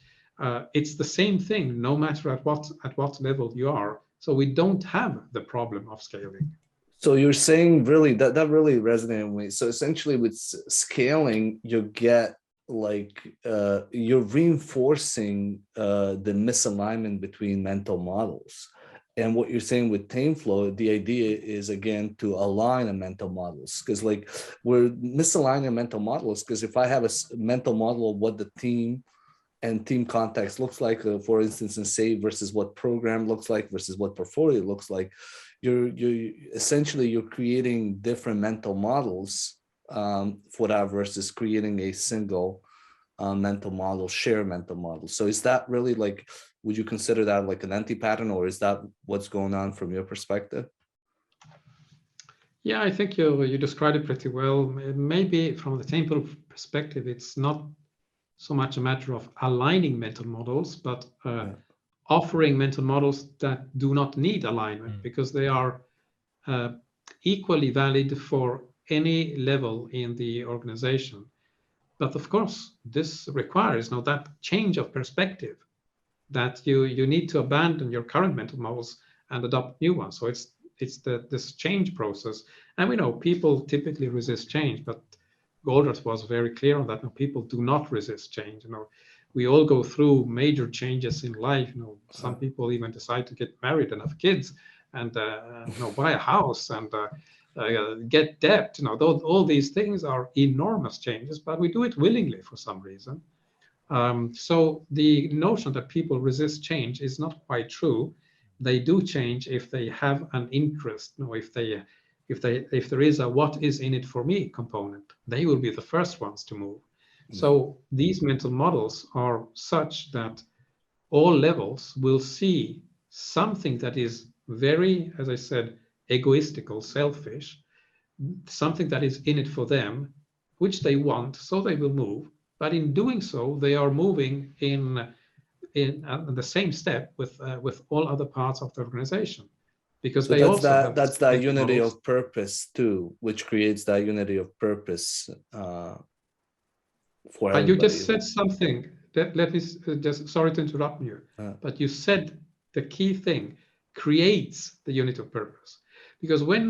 Speaker 4: It's the same thing, no matter at what level you are. So we don't have the problem of scaling.
Speaker 5: So you're saying really that really resonated with me. So essentially, with scaling, you get you're reinforcing the misalignment between mental models. And what you're saying with TameFlow, the idea is, again, to align the mental models, because we're misaligning mental models. Because if I have a mental model of what the team and team context looks like, for instance, in SAFe, versus what program looks like versus what portfolio looks like, you're creating different mental models for that, versus creating a single mental model, shared mental model. So is that really would you consider that like an anti-pattern, or is that what's going on from your perspective?
Speaker 4: Yeah, I think you described it pretty well. Maybe from the TameFlow perspective, it's not so much a matter of aligning mental models, but offering mental models that do not need alignment, because they are equally valid for any level in the organization. But of course, this requires that change of perspective, that you need to abandon your current mental models and adopt new ones. So it's this change process. And we know people typically resist change, but Goldratt was very clear on that. No, people do not resist change. We all go through major changes in life. Some people even decide to get married and have kids, and buy a house and get debt. All these things are enormous changes, but we do it willingly for some reason. So the notion that people resist change is not quite true. they do change if they have an interest. If there is a what is in it for me component, they will be the first ones to move. So these mental models are such that all levels will see something that is very, as I said, egoistical, selfish, something that is in it for them, which they want, so they will move. But in doing so, they are moving in the same step with all other parts of the organization, because
Speaker 5: So
Speaker 4: they also have
Speaker 5: that's that unity
Speaker 4: models.
Speaker 5: of purpose too, which creates that unity of purpose for everybody.
Speaker 4: You just said something. Let me just, sorry to interrupt you, but you said the key thing, creates the unity of purpose. Because when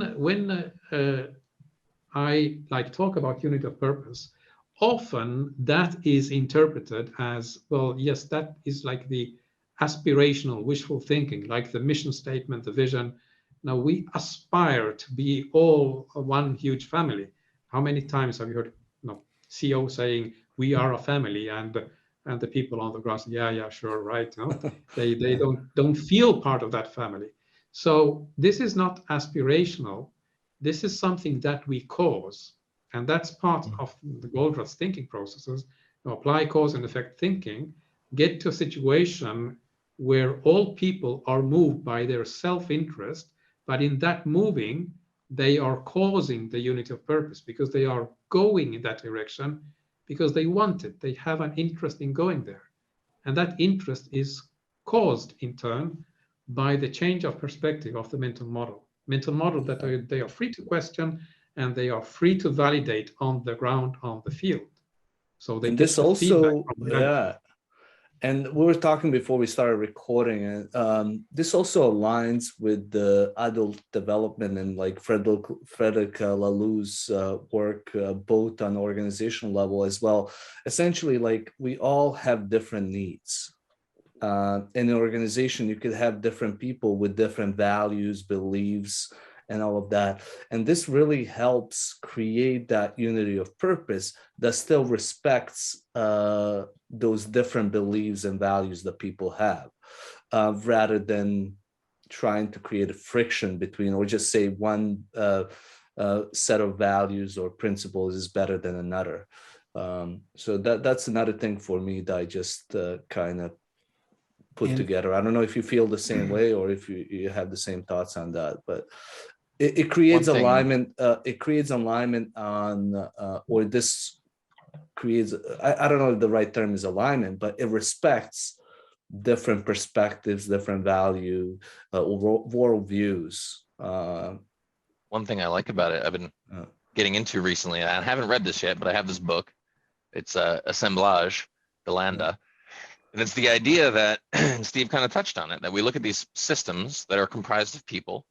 Speaker 4: I talk about unity of purpose, often that is interpreted as, well, yes, that is like the aspirational, wishful thinking, like the mission statement, the vision. Now we aspire to be all one huge family. How many times have you heard CEO saying, we are a family, and the people on the ground say, yeah, sure, right. They don't feel part of that family. So this is not aspirational. This is something that we cause, and that's part of the Goldratt's thinking processes. Apply cause and effect thinking, get to a situation where all people are moved by their self-interest, but in that moving, they are causing the unity of purpose, because they are going in that direction because they want it. They have an interest in going there. And that interest is caused in turn by the change of perspective of the mental model that they are free to question, and they are free to validate on the ground, on the field. So they
Speaker 5: and
Speaker 4: get
Speaker 5: this
Speaker 4: the
Speaker 5: also,
Speaker 4: feedback.
Speaker 5: And we were talking before we started recording, and this also aligns with the adult development and like Frederic Laloux's work, both on organizational level as well. Essentially, like we all have different needs. In an organization, you could have different people with different values, beliefs, and all of that. And this really helps create that unity of purpose that still respects those different beliefs and values that people have, rather than trying to create a friction between, or just say one set of values or principles is better than another. So that's another thing for me that I just kind of put together. I don't know if you feel the same way or if you have the same thoughts on that, but it creates alignment. It creates alignment on, or this creates, I don't know if the right term is alignment, but it respects different perspectives, different value, worldviews.
Speaker 8: One thing I like about it, I've been getting into recently, and I haven't read this yet, but I have this book. It's Assemblage de Landa. And it's the idea that, Steve kind of touched on it, that we look at these systems that are comprised of people,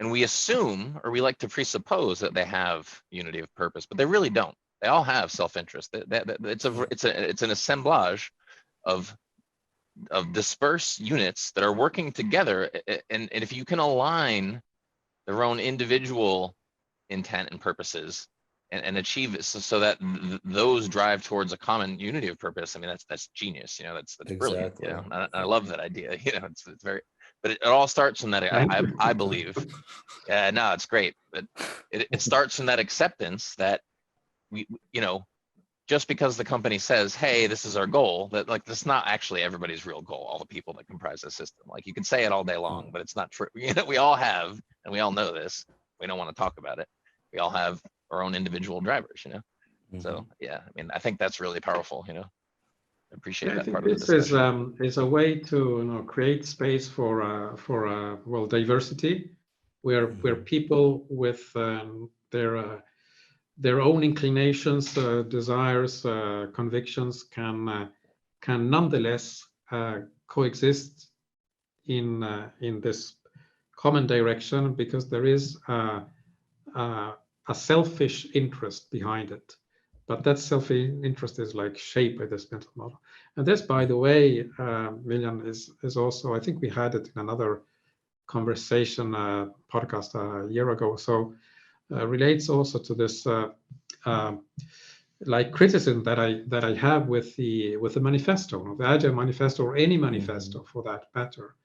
Speaker 8: and we assume, or we like to presuppose that they have unity of purpose, but they really don't. They all have self-interest. It's an assemblage of dispersed units that are working together. And if you can align their own individual intent and purposes and achieve it so that those drive towards a common unity of purpose, I mean, that's genius. That's exactly. Brilliant. I love that idea. It's very, but it all starts from that. I believe. Yeah, no, it's great. But it starts from that acceptance that we, just because the company says, hey, this is our goal, that like that's not actually everybody's real goal, all the people that comprise the system. Like you can say it all day long, but it's not true. We all have, and we all know this. We don't want to talk about it. We all have our own individual drivers, Mm-hmm. So yeah, I mean, I think that's really powerful, I appreciate that part of the discussion.
Speaker 4: This is a way to create space for diversity, where people with their own inclinations, desires, convictions can nonetheless coexist in this common direction, because there is a selfish interest behind it. But that self-interest is like shaped by this mental model. And this, by the way, Miljan, is also, I think we had it in another conversation podcast a year ago. So relates also to this like criticism that I have with the manifesto, the Agile manifesto, or any manifesto for that matter,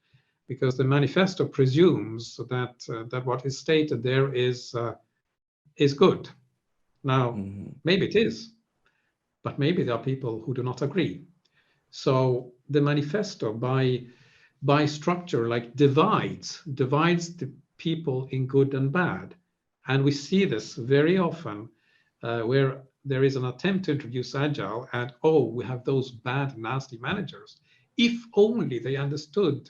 Speaker 4: because the manifesto presumes that that what is stated there is good. Now, maybe it is, but maybe there are people who do not agree. So the manifesto, by structure, like divides the people in good and bad, and we see this very often where there is an attempt to introduce Agile, and we have those bad, nasty managers. If only they understood,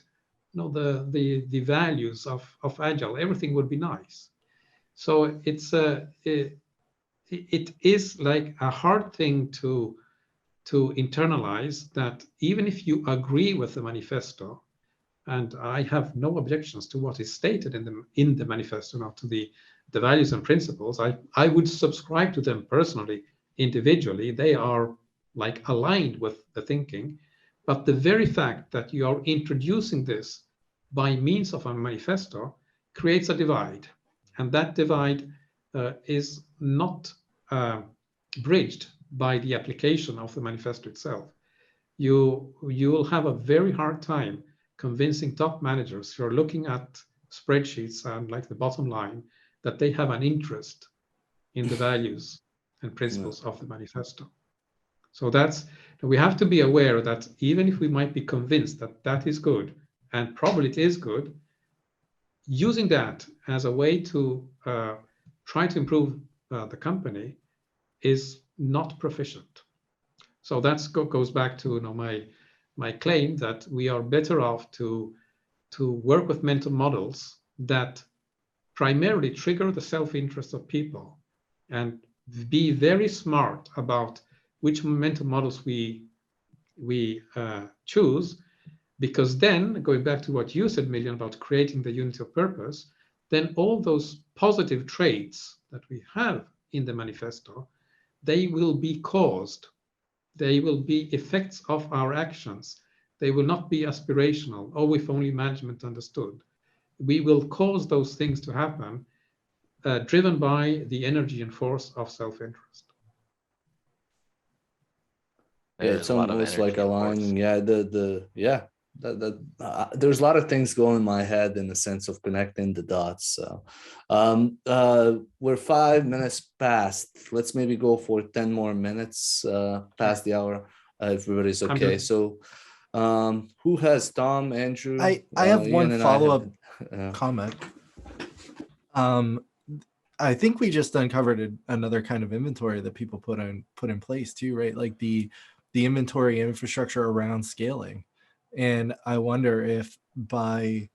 Speaker 4: the values of Agile, everything would be nice. So it is like a hard thing to internalize, that even if you agree with the manifesto, and I have no objections to what is stated in the manifesto, not to the values and principles. I would subscribe to them personally, individually. They are like aligned with the thinking, but the very fact that you are introducing this by means of a manifesto creates a divide, and that divide is not bridged by the application of the manifesto itself. You will have a very hard time convincing top managers who are looking at spreadsheets and like the bottom line that they have an interest in the values and principles of the manifesto. So we have to be aware that even if we might be convinced that that is good, and probably it is good, using that as a way to try to improve the company is not proficient. So that goes back to my claim that we are better off to work with mental models that primarily trigger the self-interest of people, and be very smart about which mental models we choose, because then, going back to what you said, Miljan, about creating the unity of purpose, then all those positive traits that we have in the manifesto, they will be caused. They will be effects of our actions. They will not be aspirational, if only management understood. We will cause those things to happen, driven by the energy and force of self-interest.
Speaker 5: It's almost like aligning. There's a lot of things going in my head in the sense of connecting the dots. So we're 5 minutes past. Let's maybe go for 10 more minutes past the hour, if everybody's okay. So who has Tom, Andrew?
Speaker 6: I have one follow-up comment. I think we just uncovered another kind of inventory that people put in place too, right? Like the inventory infrastructure around scaling. And I wonder if by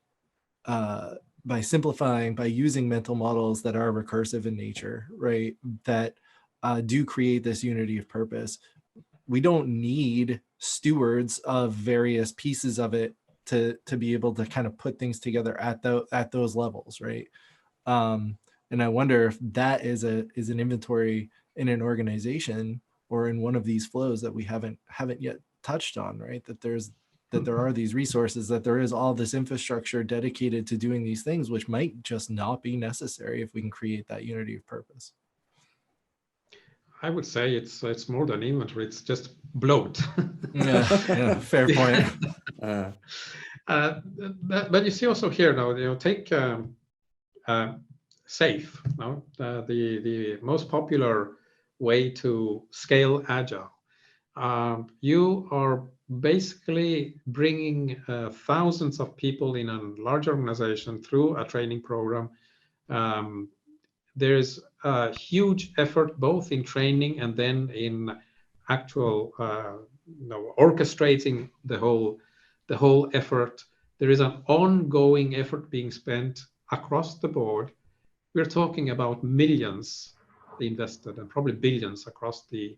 Speaker 6: simplifying, by using mental models that are recursive in nature, right, that do create this unity of purpose, we don't need stewards of various pieces of it to be able to kind of put things together at those levels, right? And I wonder if that is an inventory in an organization or in one of these flows that we haven't yet touched on, right? That there are these resources, that there is all this infrastructure dedicated to doing these things, which might just not be necessary if we can create that unity of purpose.
Speaker 4: I would say it's more than inventory; it's just bloat.
Speaker 6: yeah, fair point.
Speaker 4: But you see also here now, take SAFe, the most popular way to scale Agile. You are basically bringing thousands of people in a large organization through a training program. There's a huge effort both in training and then in actual orchestrating the whole effort. There is an ongoing effort being spent across the board. We're talking about millions invested and probably billions across the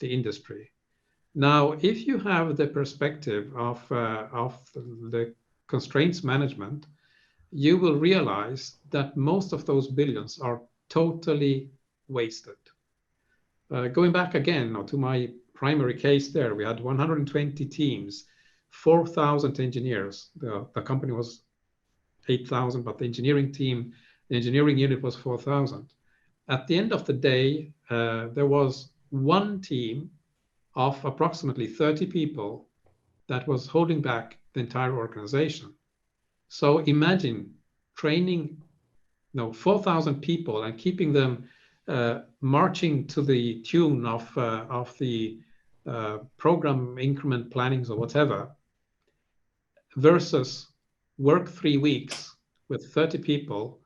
Speaker 4: industry. Now, if you have the perspective of the constraints management, you will realize that most of those billions are totally wasted. Going back again to my primary case there, we had 120 teams, 4,000 engineers. The company was 8,000, but the engineering unit was 4,000. At the end of the day, there was one team of approximately 30 people that was holding back the entire organization. So imagine training 4,000 people and keeping them marching to the tune of the program increment plannings or whatever, versus work 3 weeks with 30 people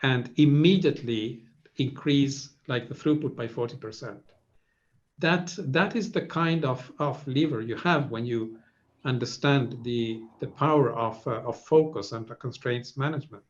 Speaker 4: and immediately increase like the throughput by 40%. That is the kind of lever you have when you understand the power of focus and the constraints management.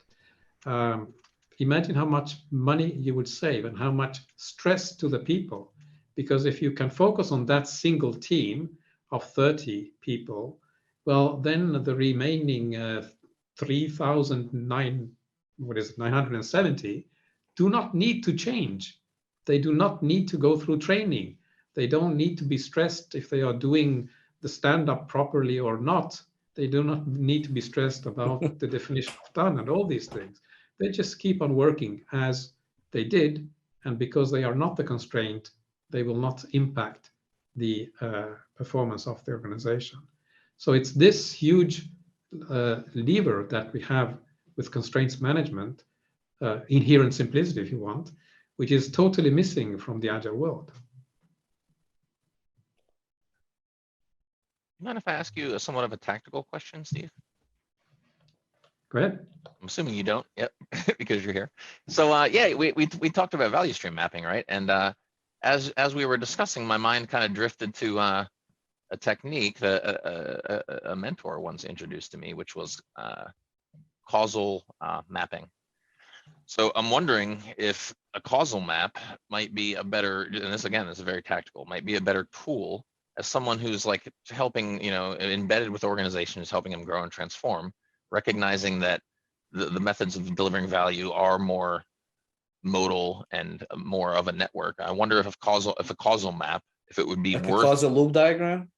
Speaker 4: Imagine how much money you would save and how much stress to the people, because if you can focus on that single team of 30 people, well, then the remaining 970 do not need to change. They do not need to go through training. They don't need to be stressed if they are doing the stand-up properly or not. They do not need to be stressed about the definition of done and all these things. They just keep on working as they did, and because they are not the constraint, they will not impact the performance of the organization. So it's this huge lever that we have with constraints management, inherent simplicity if you want, which is totally missing from the Agile world.
Speaker 8: Mind if I ask you somewhat of a tactical question, Steve?
Speaker 4: Go ahead.
Speaker 8: I'm assuming you don't. Yep, because you're here. So yeah, we talked about value stream mapping, right? And as we were discussing, my mind kind of drifted to a technique that a mentor once introduced to me, which was causal mapping. So I'm wondering if a causal map might be a better, and this again is very tactical, might be a better tool as someone who's like helping, embedded with organizations, helping them grow and transform, recognizing that the methods of delivering value are more modal and more of a network. I wonder if a causal map, if it would be
Speaker 5: like
Speaker 8: worth
Speaker 5: a causal loop diagram.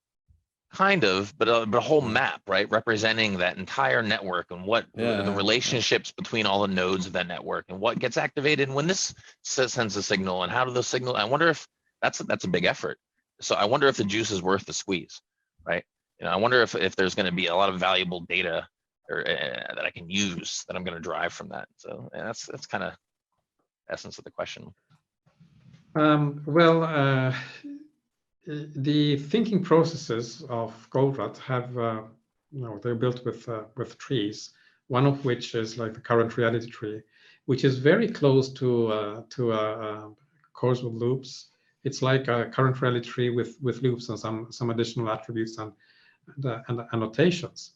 Speaker 8: Kind of, but a whole map, right, representing that entire network and what the relationships between all the nodes of that network and what gets activated when this sends a signal and how do those signal. I wonder if that's a big effort. So I wonder if the juice is worth the squeeze, right? I wonder if there's going to be a lot of valuable data or that I can use that I'm going to drive from that. So that's kind of essence of the question.
Speaker 4: The thinking processes of Goldratt have, they're built with trees. One of which is like the current reality tree, which is very close to causal loops. It's like a current reality tree with loops and some additional attributes and annotations.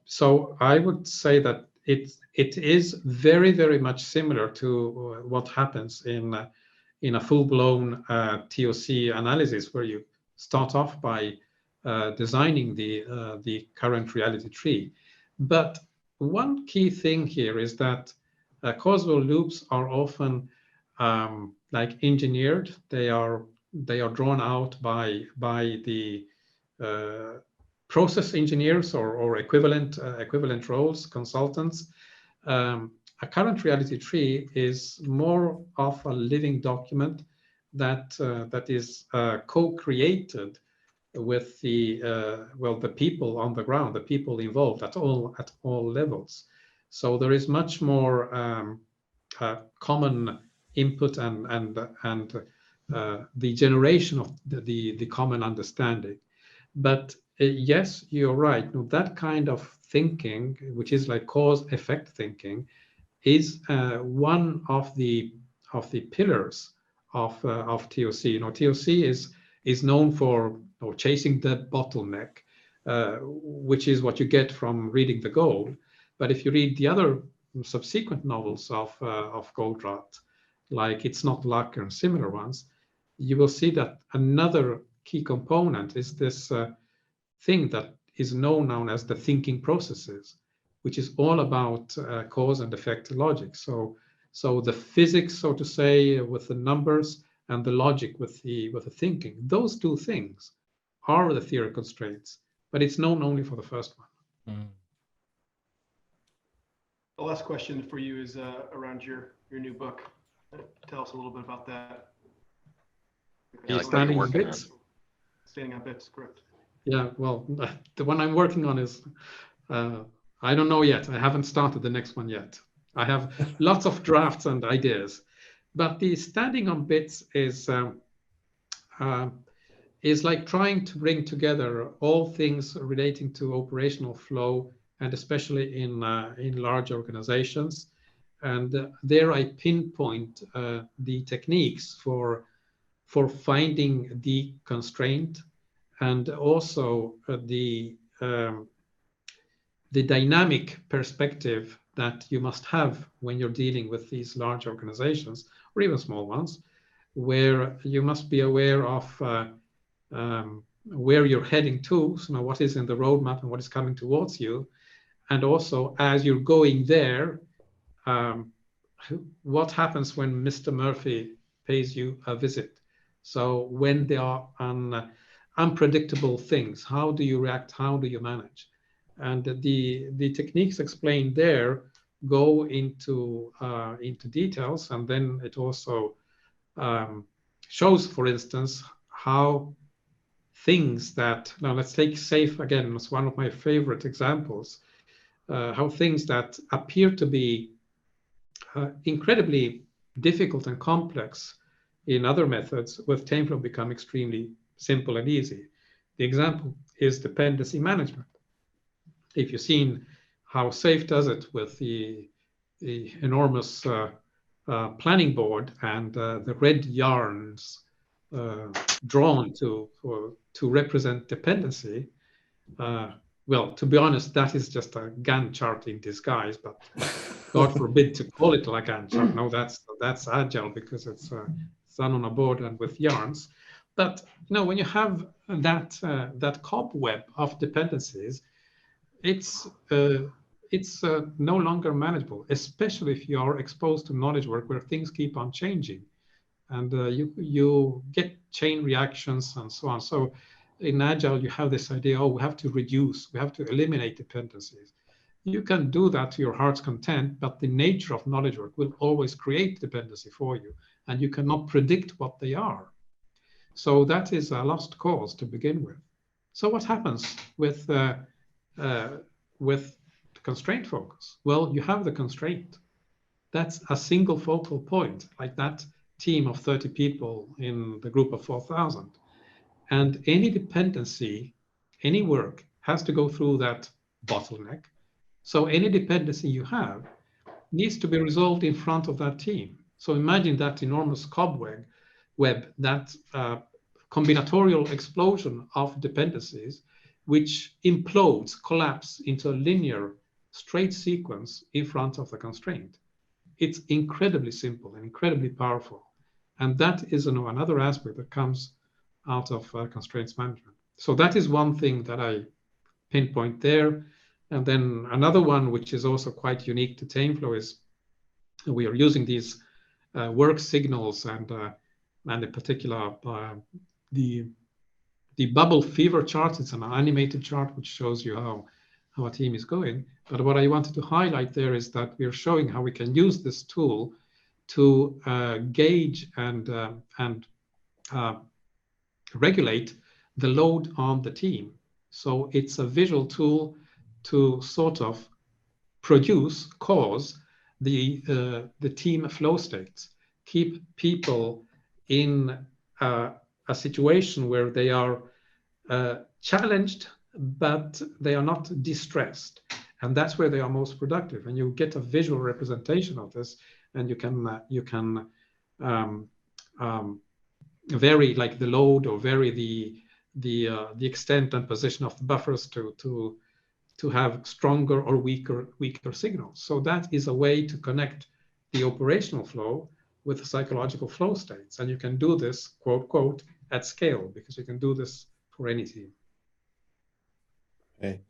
Speaker 4: So I would say that it is very, very much similar to what happens in a full-blown TOC analysis, where you start off by designing the current reality tree. But one key thing here is that causal loops are often like engineered. They are drawn out by the process engineers or equivalent roles, consultants. A current reality tree is more of a living document that is co-created with the people on the ground, the people involved at all levels. So there is much more common input and the generation of the common understanding. But yes, you're right. No, that kind of thinking, which is like cause-effect thinking, is one of the pillars of TOC. TOC is known for chasing the bottleneck, which is what you get from reading the goal. But if you read the other subsequent novels of Goldratt, like It's Not Luck and similar ones, you will see that another key component is this thing that is known as the thinking processes, which is all about cause and effect logic. So the physics, so to say, with the numbers, and the logic with the thinking. Those two things are the theory constraints, but it's known only for the first one.
Speaker 6: Mm.
Speaker 7: The last question for you is around your new book. Tell us a little bit about that.
Speaker 4: Standing on bits.
Speaker 7: Standing on bits, correct.
Speaker 4: Yeah, well, the one I'm working on is I don't know yet. I haven't started the next one yet. I have lots of drafts and ideas, but the standing on bits is like trying to bring together all things relating to operational flow, and especially in large organizations. And there I pinpoint the techniques for finding the constraint, and also the dynamic perspective that you must have when you're dealing with these large organizations or even small ones, where you must be aware of where you're heading to, so now what is in the roadmap and what is coming towards you, and also as you're going there, what happens when Mr. Murphy pays you a visit? So when there are unpredictable things, how do you react? How do you manage? And the techniques explained there go into details, and then it also shows, for instance, how things that, now let's take SAFe again, it's one of my favorite examples, how things that appear to be incredibly difficult and complex in other methods with TameFlow become extremely simple and easy. The example is dependency management. If you've seen how SAFe does it with the enormous planning board and the red yarns drawn to represent dependency, well, to be honest, that is just a Gantt chart in disguise, but God forbid to call it like a Gantt chart. No, that's Agile, because it's done on a board and with yarns. But when you have that cobweb of dependencies, it's no longer manageable, especially if you are exposed to knowledge work where things keep on changing, and you get chain reactions and so on. So in Agile, you have this idea, we have to reduce, we have to eliminate dependencies. You can do that to your heart's content, but the nature of knowledge work will always create dependency for you, and you cannot predict what they are. So that is a lost cause to begin with. So what happens with constraint focus? Well, you have the constraint. That's a single focal point, like that team of 30 people in the group of 4,000. And any dependency, any work has to go through that bottleneck. So any dependency you have needs to be resolved in front of that team. So imagine that enormous cobweb, that combinatorial explosion of dependencies, which implodes, collapses into a linear, straight sequence in front of the constraint. It's incredibly simple and incredibly powerful. And that is another aspect that comes out of constraints management. So that is one thing that I pinpoint there. And then another one, which is also quite unique to TameFlow, is we are using these work signals, and in particular the bubble fever chart. It's an animated chart which shows you how a team is going. But what I wanted to highlight there is that we are showing how we can use this tool to gauge and regulate the load on the team. So it's a visual tool to sort of cause the team flow states, keep people in a situation where they are challenged, but they are not distressed. And that's where they are most productive. And you get a visual representation of this, and you can vary like the load, or vary the extent and position of the buffers to have stronger or weaker signals. So that is a way to connect the operational flow with the psychological flow states. And you can do this, quote, quote, at scale, because you can do this for any team.
Speaker 5: Okay.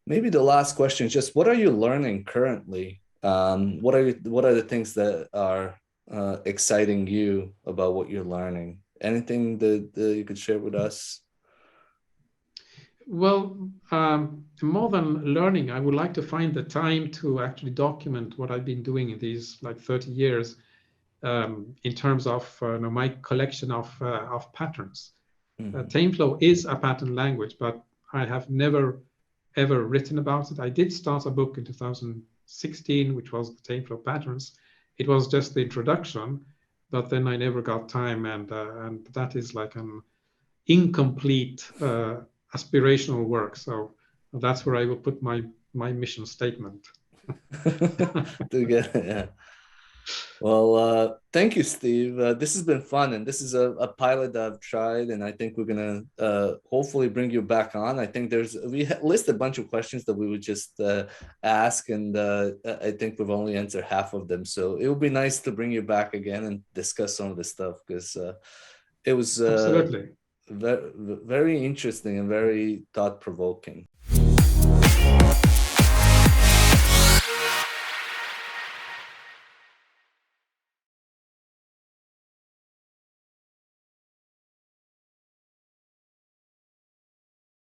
Speaker 5: Maybe the last question is just, what are you learning currently? What are the things that are exciting you about what you're learning? Anything that you could share with us?
Speaker 4: Well, more than learning, I would like to find the time to actually document what I've been doing in these 30 years in terms of my collection of patterns.
Speaker 5: Mm-hmm.
Speaker 4: TameFlow is a pattern language, but I have never ever written about it. I did start a book in 2016, which was the TameFlow patterns. It was just the introduction, but then I never got time, and that is like an incomplete aspirational work. So that's where I will put my mission statement.
Speaker 5: Together, yeah. Well, thank you, Steve. This has been fun, and this is a pilot that I've tried, and I think we're gonna hopefully bring you back on. I think we list a bunch of questions that we would just ask, and I think we've only answered half of them. So it would be nice to bring you back again and discuss some of this stuff, because it was
Speaker 4: Absolutely
Speaker 5: very, very interesting and very thought-provoking.